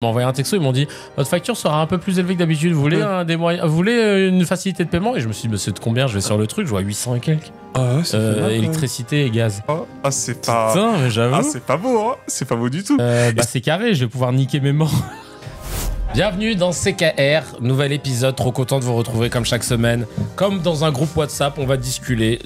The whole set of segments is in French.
Ils m'ont envoyé un texto, ils m'ont dit votre facture sera un peu plus élevée que d'habitude, vous voulez vous voulez une facilité de paiement? Et je me suis dit, mais c'est de combien? Je vais sur le truc, je vois 800 et quelques. Ah ouais, électricité et gaz. Ah, c'est pas. Putain, mais j'avoue. Ah, c'est pas beau, hein. C'est pas beau du tout. C'est carré, je vais pouvoir niquer mes morts. Bienvenue dans CKR, nouvel épisode, trop content de vous retrouver comme chaque semaine. Comme dans un groupe WhatsApp, on va discuter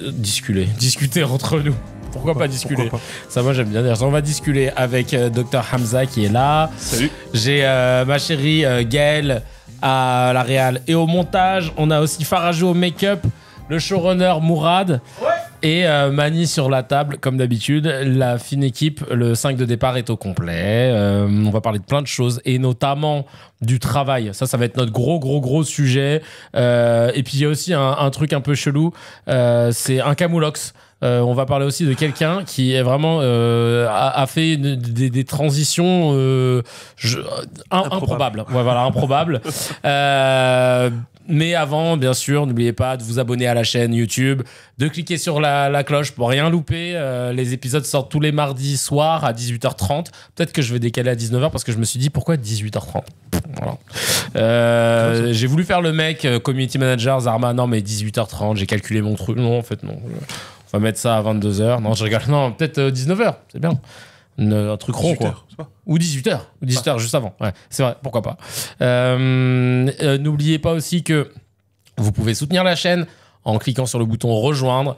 entre nous. Pourquoi pas discuter? Ça, moi, j'aime bien dire ça. On va discuter avec Dr Hamza qui est là. Salut. J'ai ma chérie Gaëlle à la réal et au montage. On a aussi Farajou au make-up, le showrunner Mourad. Ouais. Et Mani sur la table, comme d'habitude. La fine équipe, le 5 de départ est au complet. On va parler de plein de choses et notamment du travail. Ça va être notre gros sujet. Et puis il y a aussi un truc un peu chelou. C'est un camoulox. On va parler aussi de quelqu'un qui est vraiment a fait des transitions improbables. Ouais, voilà, improbables. Mais avant, bien sûr, n'oubliez pas de vous abonner à la chaîne YouTube, de cliquer sur la cloche pour rien louper. Les épisodes sortent tous les mardis soirs à 18h30. Peut-être que je vais décaler à 19h parce que je me suis dit pourquoi 18h30. Voilà. J'ai voulu faire le mec community manager Zarma. Non, mais 18h30, j'ai calculé mon truc. Non, en fait, non. On va mettre ça à 22h. Non, je rigole. Non, peut-être 19h. C'est bien. Un truc rond, quoi. Ou 18h. Ou 18h, juste avant. Ouais, c'est vrai. Pourquoi pas. N'oubliez pas aussi que vous pouvez soutenir la chaîne en cliquant sur le bouton rejoindre.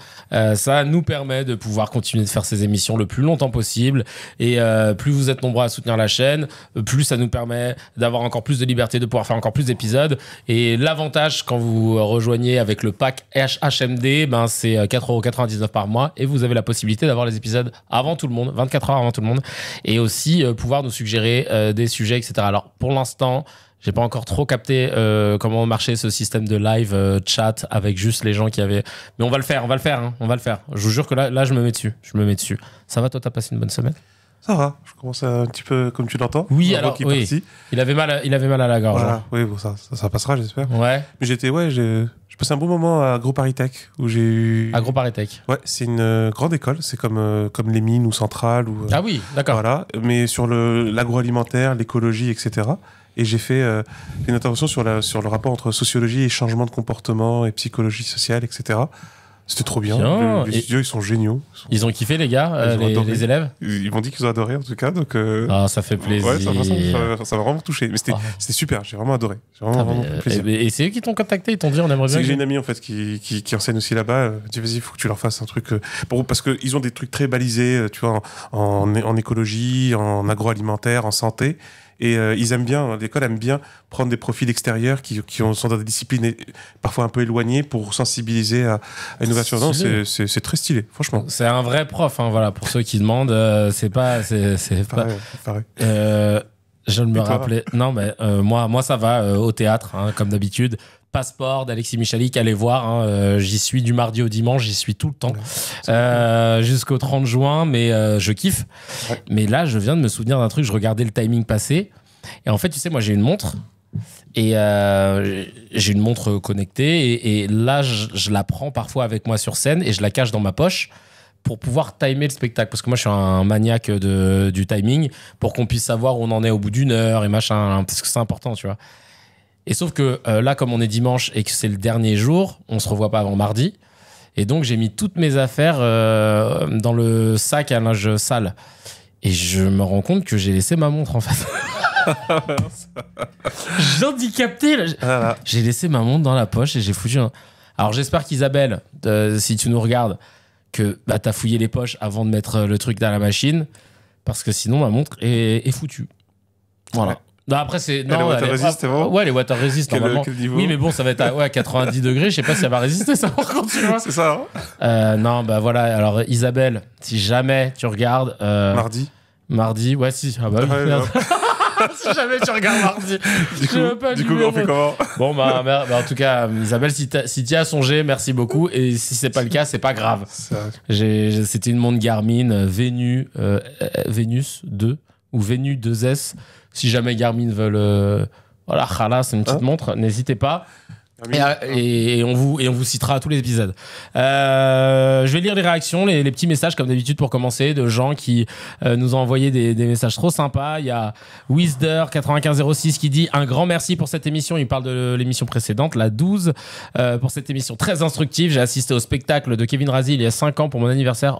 Ça nous permet de pouvoir continuer de faire ces émissions le plus longtemps possible. Et plus vous êtes nombreux à soutenir la chaîne, plus ça nous permet d'avoir encore plus de liberté, de pouvoir faire encore plus d'épisodes. Et l'avantage quand vous rejoignez avec le pack HMD, ben c'est 4,99€ par mois. Et vous avez la possibilité d'avoir les épisodes avant tout le monde, 24 heures avant tout le monde. Et aussi pouvoir nous suggérer des sujets, etc. Alors pour l'instant, j'ai pas encore trop capté comment marchait ce système de live chat avec juste les gens qui avaient... Mais on va le faire. Je vous jure que là je me mets dessus. Ça va, toi, t'as passé une bonne semaine? Ça va, je commence un petit peu, comme tu l'entends. Oui, alors, oui. Il avait mal à la gorge. Voilà. Oui, bon, ça passera, j'espère. Ouais. Mais j'ai passé un bon moment à AgroParisTech, où j'ai eu... AgroParisTech. Ouais, c'est une grande école, c'est comme les mines ou Centrale. Ou, ah oui, d'accord. Voilà, mais sur l'agroalimentaire, l'écologie, etc. Et j'ai fait une intervention sur le rapport entre sociologie et changement de comportement et psychologie sociale, etc. C'était trop bien. Les studios, ils sont géniaux. Ils ont kiffé, les gars, les élèves? Ils m'ont dit qu'ils ont adoré, en tout cas. Donc, ah, ça fait plaisir. Ouais, ça m'a vraiment touché. Mais c'était super, j'ai vraiment adoré. J'ai vraiment plaisir. Et c'est eux qui t'ont contacté, ils t'ont dit on aimerait bien. C'est que j'ai une amie, en fait, qui enseigne aussi là-bas. Elle m'a dit, vas-y, il faut que tu leur fasses un truc. Parce qu'ils ont des trucs très balisés, tu vois, en écologie, en agroalimentaire, en santé. Et ils aiment bien, l'école aime bien prendre des profils extérieurs qui sont dans des disciplines parfois un peu éloignées pour sensibiliser à l'innovation. Non, c'est très stylé, franchement. C'est un vrai prof, hein, voilà, pour ceux qui demandent. C'est pas. Pareil. Je me rappelais. Non, mais moi, ça va au théâtre, hein, comme d'habitude. Passeport d'Alexis Michalik, allez voir, hein, j'y suis du mardi au dimanche, j'y suis tout le temps, jusqu'au 30 juin, mais je kiffe. Ouais. Mais là, je viens de me souvenir d'un truc, je regardais le timing passer, et en fait, tu sais, moi, j'ai une montre, et j'ai une montre connectée, et là, je la prends parfois avec moi sur scène, et je la cache dans ma poche, pour pouvoir timer le spectacle, parce que moi je suis un maniaque du timing, pour qu'on puisse savoir où on en est au bout d'une heure, et machin, parce que c'est important, tu vois. Et sauf que là, comme on est dimanche et que c'est le dernier jour, on se revoit pas avant mardi. Et donc, j'ai mis toutes mes affaires dans le sac à linge sale. Et je me rends compte que j'ai laissé ma montre, en fait. J'ai handicapé. Voilà. J'ai laissé ma montre dans la poche et j'ai foutu un... Alors, j'espère qu'Isabelle, si tu nous regardes, que t'as fouillé les poches avant de mettre le truc dans la machine. Parce que sinon, ma montre est foutue. Voilà. Ouais. Non, après, c'est. Non, les water resist, c'est bon. Ouais, les water resist, normalement. Oui, mais bon, ça va être à 90 degrés. Je sais pas si ça va résister, ça, par contre, tu vois. C'est ça, hein. Non, bah voilà. Alors, Isabelle, si jamais tu regardes. Mardi, ouais, si. Ah bah oui, merde. Si jamais tu regardes mardi. Du coup, on fait comment? Bon, bah, en tout cas, Isabelle, si tu as songé, merci beaucoup. Et si c'est pas le cas, c'est pas grave. C'était une montre Garmin Venus 2 ou Venus 2S. Si jamais Garmin veulent... voilà, c'est une petite montre, n'hésitez pas. Et on vous citera à tous les épisodes. Je vais lire les réactions, les petits messages comme d'habitude pour commencer, de gens qui nous ont envoyé des messages trop sympas. Il y a Wisder9506 qui dit un grand merci pour cette émission. Il parle de l'émission précédente, la 12, pour cette émission très instructive. J'ai assisté au spectacle de Kevin Razi il y a 5 ans pour mon anniversaire.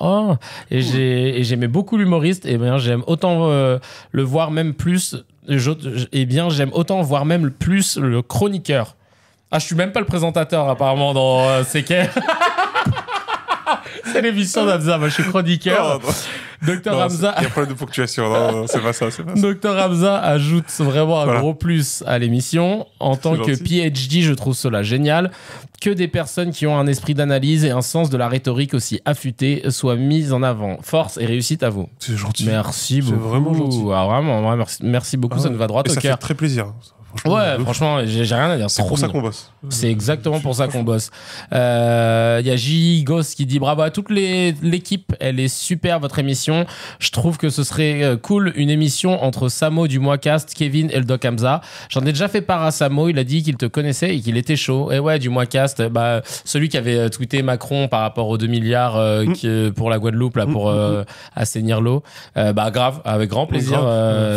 Et j'aimais beaucoup l'humoriste. Et bien j'aime autant le voir même plus. J'aime autant voir même plus le chroniqueur. Ah, je suis même pas le présentateur apparemment dans CK. C'est l'émission d'Hamza, moi je suis chroniqueur. Docteur Hamza. Il y a problème de ponctuation, non, c'est pas ça. Docteur Hamza ajoute vraiment un gros plus à l'émission. En tant que PhD, je trouve cela génial. Que des personnes qui ont un esprit d'analyse et un sens de la rhétorique aussi affûté soient mises en avant. Force et réussite à vous. C'est gentil. Merci beaucoup. C'est vraiment gentil. Ah, vraiment, merci beaucoup, ça nous va droit au cœur. Ça fait très plaisir. Franchement, j'ai rien à dire. C'est pour ça qu'on bosse. C'est exactement pour ça qu'on bosse. Il y a J. Ghost qui dit bravo à toute l'équipe, elle est super votre émission. Je trouve que ce serait cool une émission entre Samo du Moicast, Kevin et le Doc Hamza. J'en ai déjà fait part à Samo, il a dit qu'il te connaissait et qu'il était chaud. Et ouais, du Moicast, celui qui avait tweeté Macron par rapport aux 2 milliards pour la Guadeloupe, là, pour assainir l'eau. Grave, avec grand plaisir,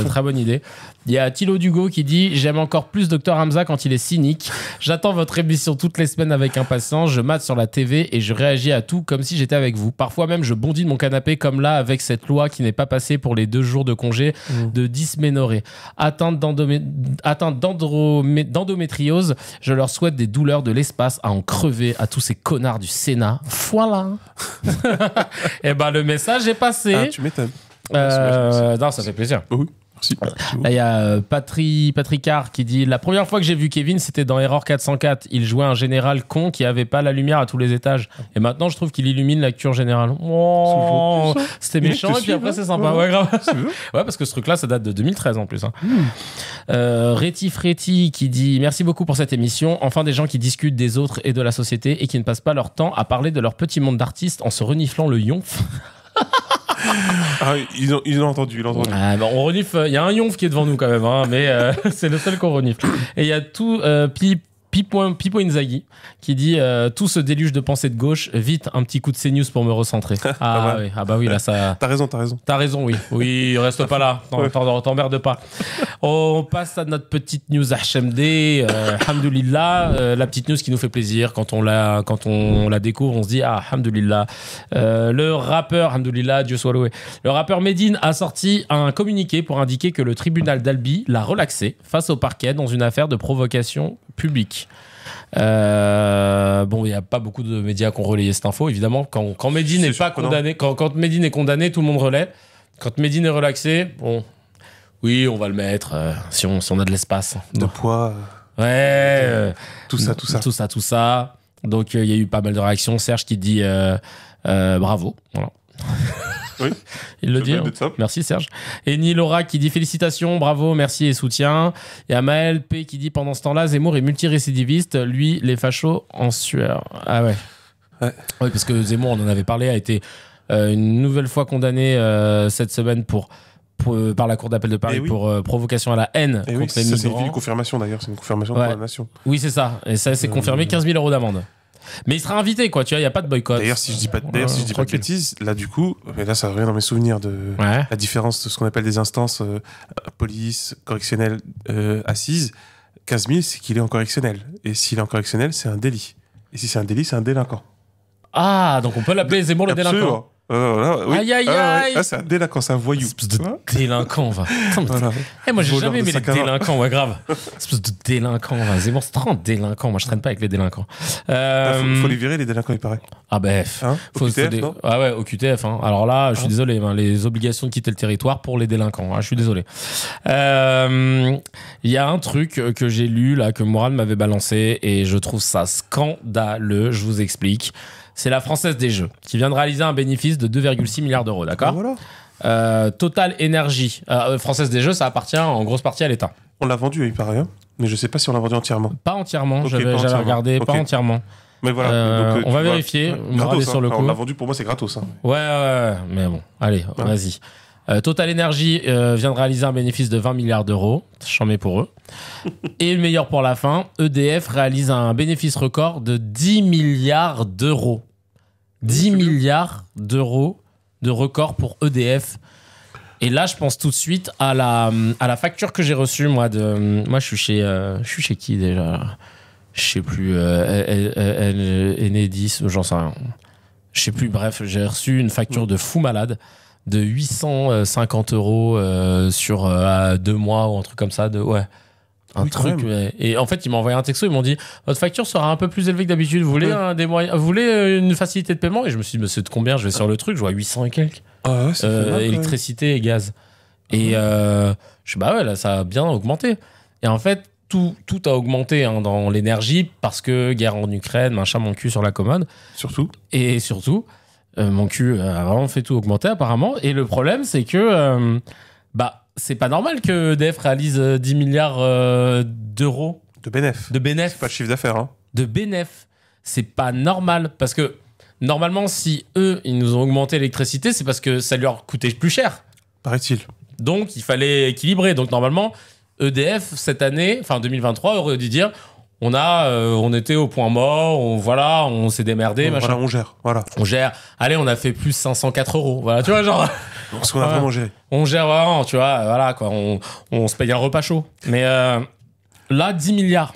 très bonne idée. Il y a Thilo Dugo qui dit « J'aime encore plus Dr Hamza quand il est cynique. J'attends votre émission toutes les semaines avec impatience. Je mate sur la TV et je réagis à tout comme si j'étais avec vous. Parfois même, je bondis de mon canapé comme là avec cette loi qui n'est pas passée pour les 2 jours de congé de dysménorrhée. Atteinte d'endométriose, je leur souhaite des douleurs de l'espace à en crever à tous ces connards du Sénat. Voilà. » Et le message est passé. Ah, tu m'étonnes. Non, ça fait plaisir. Oui. Merci. Là, il y a Patricard qui dit la première fois que j'ai vu Kevin, c'était dans Error 404. Il jouait un général con qui avait pas la lumière à tous les étages. Et maintenant, je trouve qu'il illumine la cure générale. Oh, c'était méchant et puis après, c'est sympa. Ouais, grave. Ouais, parce que ce truc-là, ça date de 2013 en plus. Réti Fréti qui dit merci beaucoup pour cette émission. Enfin, des gens qui discutent des autres et de la société et qui ne passent pas leur temps à parler de leur petit monde d'artistes en se reniflant le yonf. Ah, ils ont entendu. On renifle. Il y a un yonf qui est devant nous quand même, mais c'est le seul qu'on renifle. Et il y a tout Pipo Inzaghi qui dit tout ce déluge de pensée de gauche, vite un petit coup de CNews pour me recentrer. Oui, là ça. T'as raison. T'as raison, oui. Oui, reste pas là. T'emmerdes pas. On passe à notre petite news HMD. Alhamdoulilah, la petite news qui nous fait plaisir quand on la découvre, on se dit alhamdoulilah. Le rappeur, alhamdoulilah, Dieu soit loué. Le rappeur Medine a sorti un communiqué pour indiquer que le tribunal d'Albi l'a relaxé face au parquet dans une affaire de provocation publique. Il n'y a pas beaucoup de médias qui ont relayé cette info. Évidemment, quand Medine n'est pas condamné, quand Medine est condamné, tout le monde relaie. Quand Medine est relaxé, oui, on va le mettre si on a de l'espace. De poids. Ouais. Tout ça. Donc, il y a eu pas mal de réactions. Serge qui dit bravo. Voilà. Oui. Il le dit. Merci Serge. Et Nilora qui dit félicitations, bravo, merci et soutien. Il y a Maël P qui dit pendant ce temps-là, Zemmour est multirécidiviste, lui, les fachos en sueur. Ah ouais. Oui, parce que Zemmour, on en avait parlé, a été une nouvelle fois condamné cette semaine par la Cour d'appel de Paris pour provocation à la haine contre les migrants. Ça, c'est une confirmation d'ailleurs, c'est une confirmation pour la nation. Oui, c'est ça. Et ça, c'est confirmé, 15 000 euros d'amende. Mais il sera invité, quoi, tu vois, il n'y a pas de boycott. D'ailleurs, si je dis pas de bêtises, là, du coup, mais là, ça revient dans mes souvenirs de la différence de ce qu'on appelle des instances police, correctionnelle, assise. 15 000, c'est qu'il est en correctionnel. Et s'il est en correctionnel, c'est un délit. Et si c'est un délit, c'est un délinquant. Ah, donc on peut l'appeler Zemmour le délinquant. Oui. Aïe. C'est un délinquant, c'est un voyou. Espèce de délinquant, va. Moi, j'ai jamais aimé les délinquants, grave. Espèce de délinquant, va. Zemmour, c'est trop un délinquant. Moi, je traîne pas avec les délinquants. Faut les virer, les délinquants, il paraît. Ah, au QTF, non ? Ah ouais, au QTF. Alors là, je suis désolé, les obligations de quitter le territoire pour les délinquants. Je suis désolé. Il y a un truc que j'ai lu, là, que Morane m'avait balancé, et je trouve ça scandaleux. Je vous explique. C'est la Française des Jeux qui vient de réaliser un bénéfice de 2,6 milliards d'euros, d'accord ? Voilà. Total Énergie. Française des Jeux, ça appartient en grosse partie à l'État. On l'a vendu, il paraît, mais je ne sais pas si on l'a vendu entièrement. Pas entièrement, j'avais regardé, pas entièrement. Mais voilà. On va vérifier. Gratos, sur le coup. On l'a vendu, pour moi, c'est gratos. Ouais, mais bon, allez, vas-y. Total Energy vient de réaliser un bénéfice de 20 milliards d'euros. J'en mets pour eux. Et le meilleur pour la fin, EDF réalise un bénéfice record de 10 milliards d'euros. 10 milliards d'euros de record pour EDF. Et là, je pense tout de suite à la facture que j'ai reçue, moi. Moi, je suis chez qui déjà ? Je sais plus. Enedis, j'en sais rien. Je sais plus. Bref, j'ai reçu une facture de fou malade de 850 € sur 2 mois ou un truc comme ça. Un truc. Et en fait, ils m'ont envoyé un texto. Ils m'ont dit votre facture sera un peu plus élevée que d'habitude. Vous voulez vous voulez une facilité de paiement ? Et je me suis dit, mais c'est de combien ? Je vais sur le truc, je vois 800 et quelques. Ah ouais, ça fait mal, électricité et gaz. Et je sais, bah ouais, là, ça a bien augmenté. Et en fait, tout a augmenté dans l'énergie parce que guerre en Ukraine, machin, mon cul sur la commode. Surtout. Et surtout, mon cul a vraiment fait tout augmenter apparemment. Et le problème, c'est que c'est pas normal que EDF réalise 10 milliards d'euros. De bénéf. C'est pas le chiffre d'affaires. Hein. De bénéf. C'est pas normal. Parce que normalement, si eux, ils nous ont augmenté l'électricité, c'est parce que ça leur coûtait plus cher. Paraît-il. Donc, il fallait équilibrer. Donc, normalement, EDF, cette année, enfin 2023, aurait dû dire on était au point mort, on s'est démerdé. Voilà, on gère. Voilà. On gère. Allez, on a fait plus 504 €. Voilà, tu vois, genre. Parce qu'on a vraiment géré. On gère vraiment, tu vois, voilà, quoi. On se paye un repas chaud. Mais là, 10 milliards.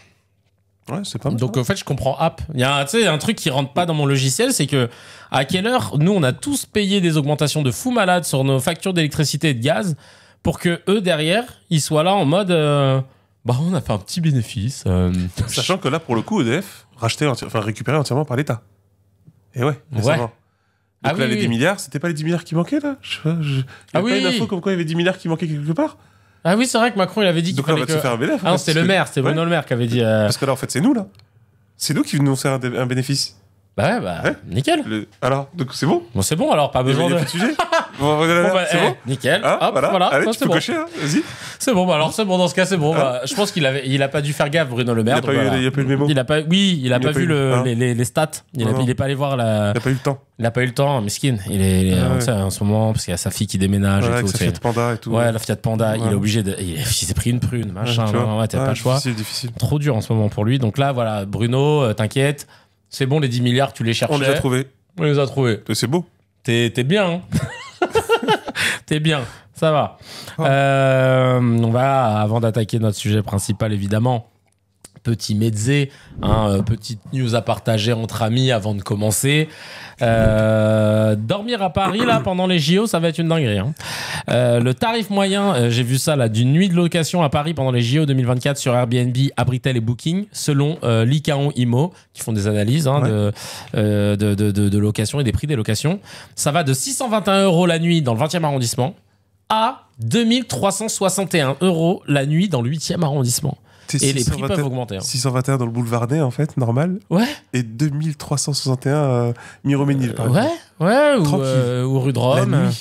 Ouais, c'est pas mal. Donc, en fait, je comprends App. Il y a un truc qui rentre pas dans mon logiciel, c'est que à quelle heure, nous, on a tous payé des augmentations de fou malade sur nos factures d'électricité et de gaz pour que eux, derrière, ils soient là en mode on a fait un petit bénéfice. Sachant que là, pour le coup, EDF, récupéré entièrement par l'État. Et ouais, récemment. Donc là, les 10 milliards, c'était pas les 10 milliards qui manquaient, là Il y a pas une info comme quoi il y avait 10 milliards qui manquaient quelque part. Ah oui, c'est vrai que Macron, il avait dit qu'il fallait on va se faire un bénéfice. Ah non, c'était le maire, c'était Bruno Le Maire qui avait dit... Parce que là, en fait, c'est nous, là. C'est nous qui venons faire un bénéfice. Ouais, nickel. Alors, donc c'est bon. Bon, c'est bon, alors, pas besoin de... sujet. C'est bon. Nickel. Ah, voilà. Allez, tu peux cocher, hein. Vas-y. C'est bon, alors c'est bon, dans ce cas, c'est bon. Je pense qu'il a pas dû faire gaffe, Bruno Le Maire. Il a pas eu le mémo. Il a pas vu les stats. Il est pas allé voir la... Il a pas eu le temps. Il a pas eu le temps, miskin. Il est en ce moment, parce qu'il y a sa fille qui déménage et tout. Sa Fiat Panda et tout. Ouais, la Fiat Panda, il est obligé de... Il s'est pris une prune, machin. T'as pas le choix. Difficile. Trop dur en ce moment pour lui. Donc là, voilà, Bruno, t'inquiète. C'est bon, les 10 milliards, tu les cherchais. On les a trouvés. C'est beau. T'es bien, hein. T'es bien, ça va. On va, avant d'attaquer notre sujet principal, évidemment, petit mezze, petite news à partager entre amis avant de commencer. Dormir à Paris, là, pendant les JO, ça va être une dinguerie. Hein. Le tarif moyen, j'ai vu ça, là, d'une nuit de location à Paris pendant les JO 2024 sur Airbnb, Abritel et Booking, selon l'Icaon Imo, qui font des analyses de location et des prix des locations. Ça va de 621 € la nuit dans le 20e arrondissement à 2361 € la nuit dans le 8e arrondissement. Et les prix peuvent augmenter. 621 dans le boulevard Ney, en fait, normal. Ouais. Et 2361 Miromesnil, par exemple. Ouais, ou rue de Rome.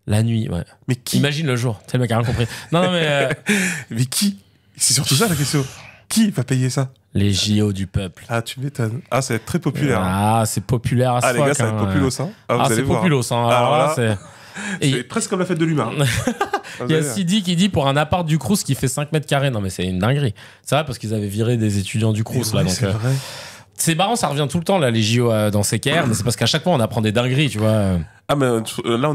La nuit, ouais. Mais qui ? Imagine le jour. C'est le mec qui a rien compris. Non, mais... mais qui ? C'est surtout ça, la question. Qui va payer ça ? Les JO du peuple. Ah, tu m'étonnes. Ah, ça va être très populaire. Ah, c'est populaire à ce les gars, ça va être populos, hein. C'est populos, hein. Alors là, c'est... C'est presque comme la fête de l'humain. Il y a Sidi qui dit pour un appart du Crous qui fait 5 mètres carrés. Non, mais c'est une dinguerie. C'est vrai parce qu'ils avaient viré des étudiants du Crous, là. Donc, c'est vrai. C'est marrant, ça revient tout le temps, là, les JO dans ces CKR, mais c'est parce qu'à chaque fois, on apprend des dingueries, tu vois. Ah, mais là,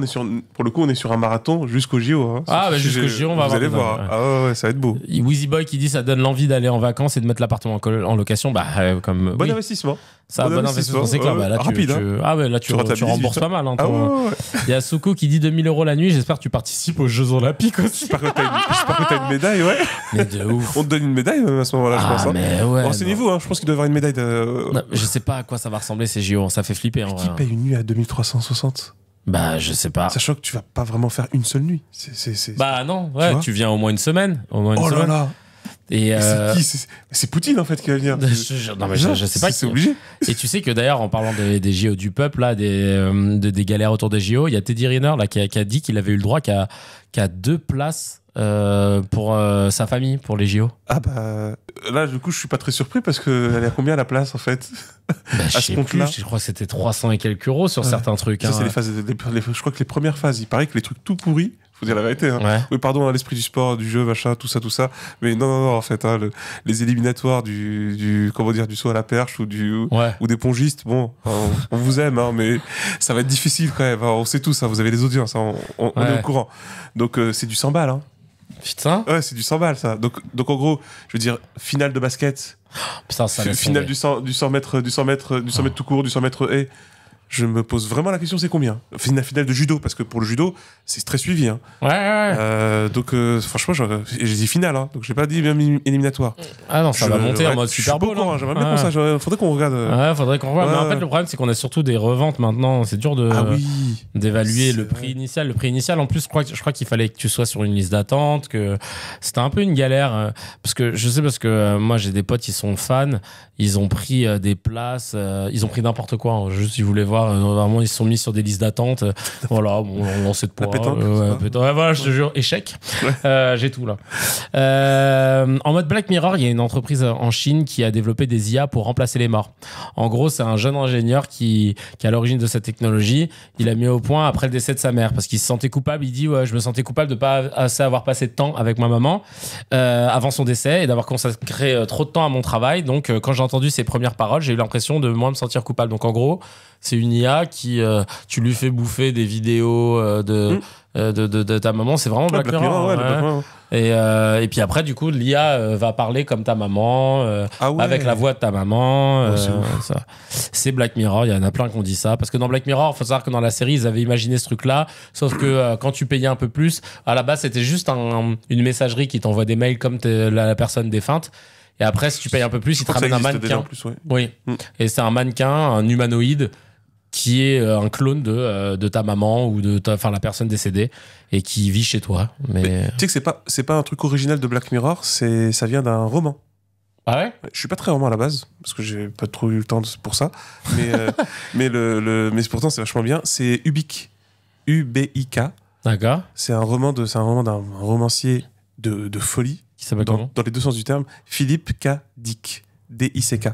pour le coup, on est sur un marathon jusqu'au JO. Hein. Ah, bah jusqu'au JO, on va voir. Vous allez voir. Ah ouais, ça va être beau. Wheezy Boy qui dit ça donne l'envie d'aller en vacances et de mettre l'appartement en location. Bah, comme. Bon investissement. Ça, bon investissement, c'est clair. Bah, là, rapide. Tu rembourses pas mal. Hein, il y a Soukou qui dit 2000 € la nuit. J'espère que tu participes aux Jeux Olympiques aussi. J'espère que t'as une médaille, ouais. Mais de ouf. On te donne une médaille même à ce moment-là, je pense. Mais ouais. Renseignez-vous, je pense qu'il doit y avoir une médaille. Non, je sais pas à quoi ça va ressembler ces JO. Ça fait flipper. Qui paye une nuit à 2360 ? Bah, je sais pas. Sachant que tu vas pas vraiment faire une seule nuit. Bah non, ouais, tu viens au moins une semaine. Là là. Et c'est Poutine en fait qui va venir. Non mais je sais pas. C'est obligé. Et tu sais que d'ailleurs en parlant des JO du peuple là, des galères autour des JO, il y a Teddy Riner là qui a dit qu'il avait eu le droit qu'à 2 places pour sa famille pour les JO. Ah bah là du coup je suis pas très surpris parce que elle est à combien la place en fait à ce compte-là. Je crois que c'était 300 et quelques euros sur certains trucs. Ça c'est les phases. Je crois que les premières phases, il paraît que les trucs tout pourris, Faut dire la vérité. Hein. Ouais. Oui, pardon, l'esprit du sport, du jeu, machin, tout ça. Mais non, en fait, hein, les éliminatoires du saut à la perche ou des pongistes, bon, on vous aime, hein, mais ça va être difficile quand même. Hein, on sait tout ça, vous avez les audiences, hein, on est au courant. Donc, c'est du 100 balles. Hein. Putain. Ouais, c'est du 100 balles, ça. Donc, en gros, je veux dire, finale de basket. Putain, ça finale du 100 mètres tout court, du 100 mètres haie. Je me pose vraiment la question, c'est combien ? Finale de judo, parce que pour le judo, c'est très suivi. Hein. Ouais. Donc, franchement, j'ai dit finale, hein, donc je n'ai pas dit même éliminatoire. Ah non, ça va monter en mode Super Bowl. J'aimerais bien qu'on sache. Faudrait qu'on regarde. Ouais, faudrait qu'on regarde. Mais en fait, le problème, c'est qu'on a surtout des reventes maintenant. C'est dur d'évaluer le prix initial. Le prix initial, en plus, je crois qu'il fallait que tu sois sur une liste d'attente, que c'était un peu une galère. Parce que moi, j'ai des potes, ils sont fans. Ils ont pris des places. Ils ont pris n'importe quoi. Hein, juste, ils voulaient voir. Vraiment, ils se sont mis sur des listes d'attente. Voilà, bon, on lançait de poids. Voilà, je te jure, échec. Ouais. J'ai tout là. En mode Black Mirror, il y a une entreprise en Chine qui a développé des IA pour remplacer les morts. En gros, c'est un jeune ingénieur qui est à l'origine de cette technologie. Il a mis au point après le décès de sa mère parce qu'il se sentait coupable. Il dit je me sentais coupable de pas assez avoir passé de temps avec ma maman avant son décès et d'avoir consacré trop de temps à mon travail. Donc, quand j'ai entendu ses premières paroles, j'ai eu l'impression de moins me sentir coupable. Donc, en gros, c'est une IA qui tu lui fais bouffer des vidéos de ta maman. C'est vraiment Black Mirror. Et puis après, du coup, l'IA va parler comme ta maman, avec la voix de ta maman. C'est Black Mirror. Il y en a plein qui ont dit ça. Parce que dans Black Mirror, il faut savoir que dans la série, ils avaient imaginé ce truc-là. Sauf que quand tu payais un peu plus, à la base, c'était juste une messagerie qui t'envoie des mails comme la personne défunte. Et après, si tu payes un peu plus, il te ramène un mannequin. Oui. Et c'est un mannequin, un humanoïde, qui est un clone de ta maman ou la personne décédée et qui vit chez toi. Mais tu sais que c'est pas un truc original de Black Mirror, ça vient d'un roman. Ah ouais ? Je suis pas très roman à la base parce que j'ai pas trop eu le temps pour ça, mais pourtant c'est vachement bien. C'est Ubik, UBIK. D'accord. C'est un roman d'un romancier de folie. Qui s'appelle comment ? Dans les deux sens du terme, Philippe K. Dick, D-I-C-K.